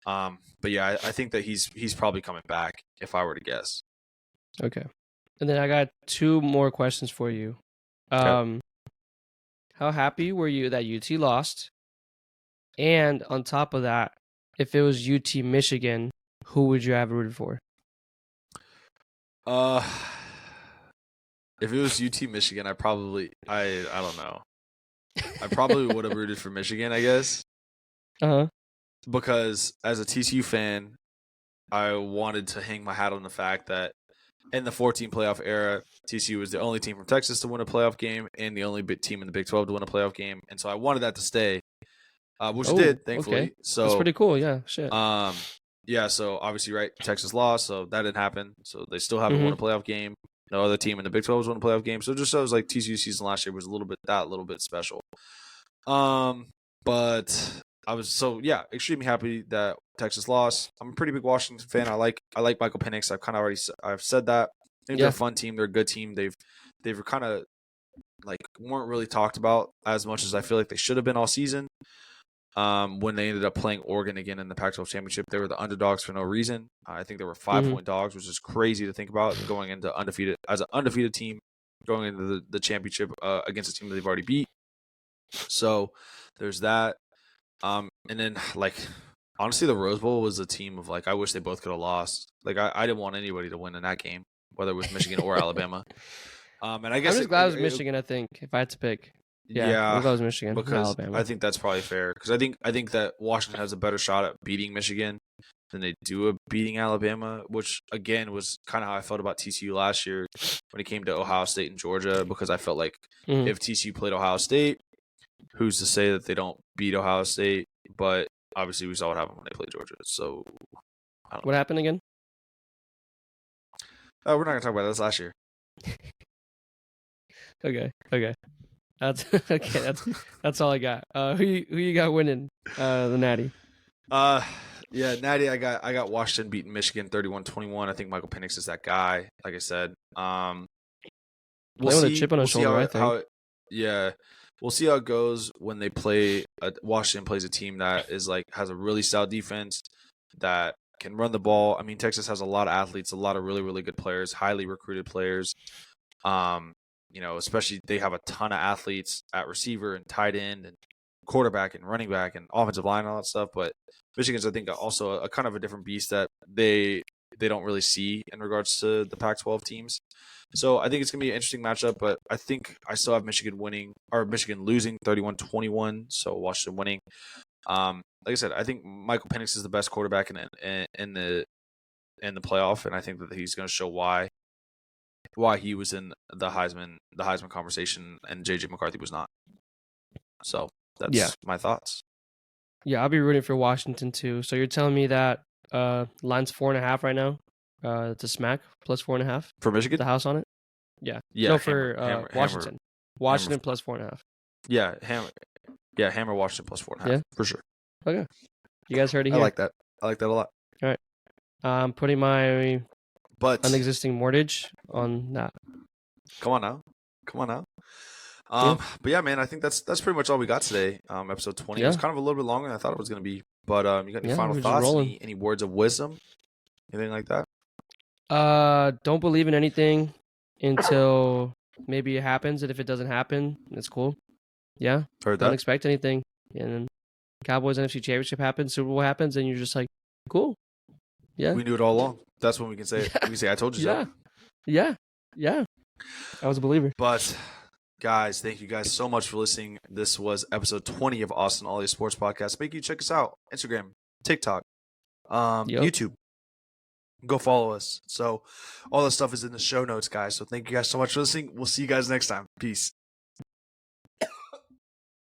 B: But yeah, I think that he's probably coming back if I were to guess.
A: Okay. And then I got two more questions for you.
B: Okay.
A: How happy were you that UT lost? And on top of that, if it was UT Michigan, who would you have rooted for?
B: If it was UT Michigan, I don't know. I probably would have rooted for Michigan, I guess. Because as a TCU fan, I wanted to hang my hat on the fact that in the 14 playoff era, TCU was the only team from Texas to win a playoff game and the only team in the Big 12 to win a playoff game. And so I wanted that to stay, which it did, thankfully.
A: Okay.
B: So
A: that's pretty cool. Yeah, shit.
B: Yeah, so obviously, right, Texas lost, so that didn't happen. So they still haven't won a playoff game. No other team in the Big 12 has won a playoff game. So it just shows TCU season last year was a little bit special. But I was extremely happy that Texas lost. I'm a pretty big Washington fan. I like Michael Penix. I've said that. I think they're a fun team. They're a good team. They've kind of weren't really talked about as much as I feel like they should have been all season. When they ended up playing Oregon again in the Pac-12 championship, they were the underdogs for no reason. I think they were 5-point dogs, which is crazy to think about going into as an undefeated team going into the championship against a team that they've already beat. So there's that. And then honestly, the Rose Bowl was a team of I wish they both could have lost. I didn't want anybody to win in that game, whether it was Michigan or Alabama. And I guess
A: I'm just glad it was Michigan. I think if I had to pick. Yeah, I was Michigan
B: because
A: Alabama.
B: I think that's probably fair because I think that Washington has a better shot at beating Michigan than they do at beating Alabama, which again was kind of how I felt about TCU last year when it came to Ohio State and Georgia, because I felt like if TCU played Ohio State, who's to say that they don't beat Ohio State? But obviously we saw what happened when they played Georgia. So
A: what happened again?
B: We're not gonna talk about this last year.
A: Okay. That's okay. That's all I got. Who you got winning the Natty?
B: Yeah, Natty. I got Washington beating Michigan 31-21. I think Michael Penix is that guy. Like I said, we'll
A: see. A chip on his shoulder. I think.
B: We'll see how it goes when they play. Washington plays a team that is has a really stout defense that can run the ball. I mean, Texas has a lot of athletes, a lot of really, really good players, highly recruited players. Especially they have a ton of athletes at receiver and tight end and quarterback and running back and offensive line and all that stuff. But Michigan's, I think, also a kind of a different beast that they don't really see in regards to the Pac-12 teams. So I think it's going to be an interesting matchup, but I think I still have Michigan losing 31-21, so Washington winning. Like I said, I think Michael Penix is the best quarterback in the playoff, and I think that he's going to show why. why he was in the Heisman conversation and JJ McCarthy was not. So that's my thoughts.
A: Yeah, I'll be rooting for Washington too. So you're telling me that line's 4.5 right now? To smack plus 4.5
B: for Michigan.
A: The house on it. Yeah.
B: Yeah.
A: No, for Washington. Washington plus 4.5.
B: Yeah. Hammer Washington plus 4.5. Yeah. For sure.
A: Okay. You guys heard it here.
B: I like that a lot.
A: All right. I'm putting my unexisting mortgage on that.
B: Come on now. But yeah, man, I think that's pretty much all we got today. Episode 20. It was kind of a little bit longer than I thought it was going to be. But you got any final thoughts? Any words of wisdom? Anything like that?
A: Don't believe in anything until maybe it happens, and if it doesn't happen, it's cool. Yeah.
B: Heard that.
A: Don't expect anything. And then Cowboys NFC Championship happens, Super Bowl happens, and you're just like, cool. Yeah.
B: We knew it all along. That's when we can say it. We can say, I told you so.
A: Yeah. I was a believer.
B: But guys, thank you guys so much for listening. This was episode 20 of Austin Ollie Sports Podcast. Make sure you check us out. Instagram, TikTok, YouTube. Go follow us. So all this stuff is in the show notes, guys. So thank you guys so much for listening. We'll see you guys next time. Peace.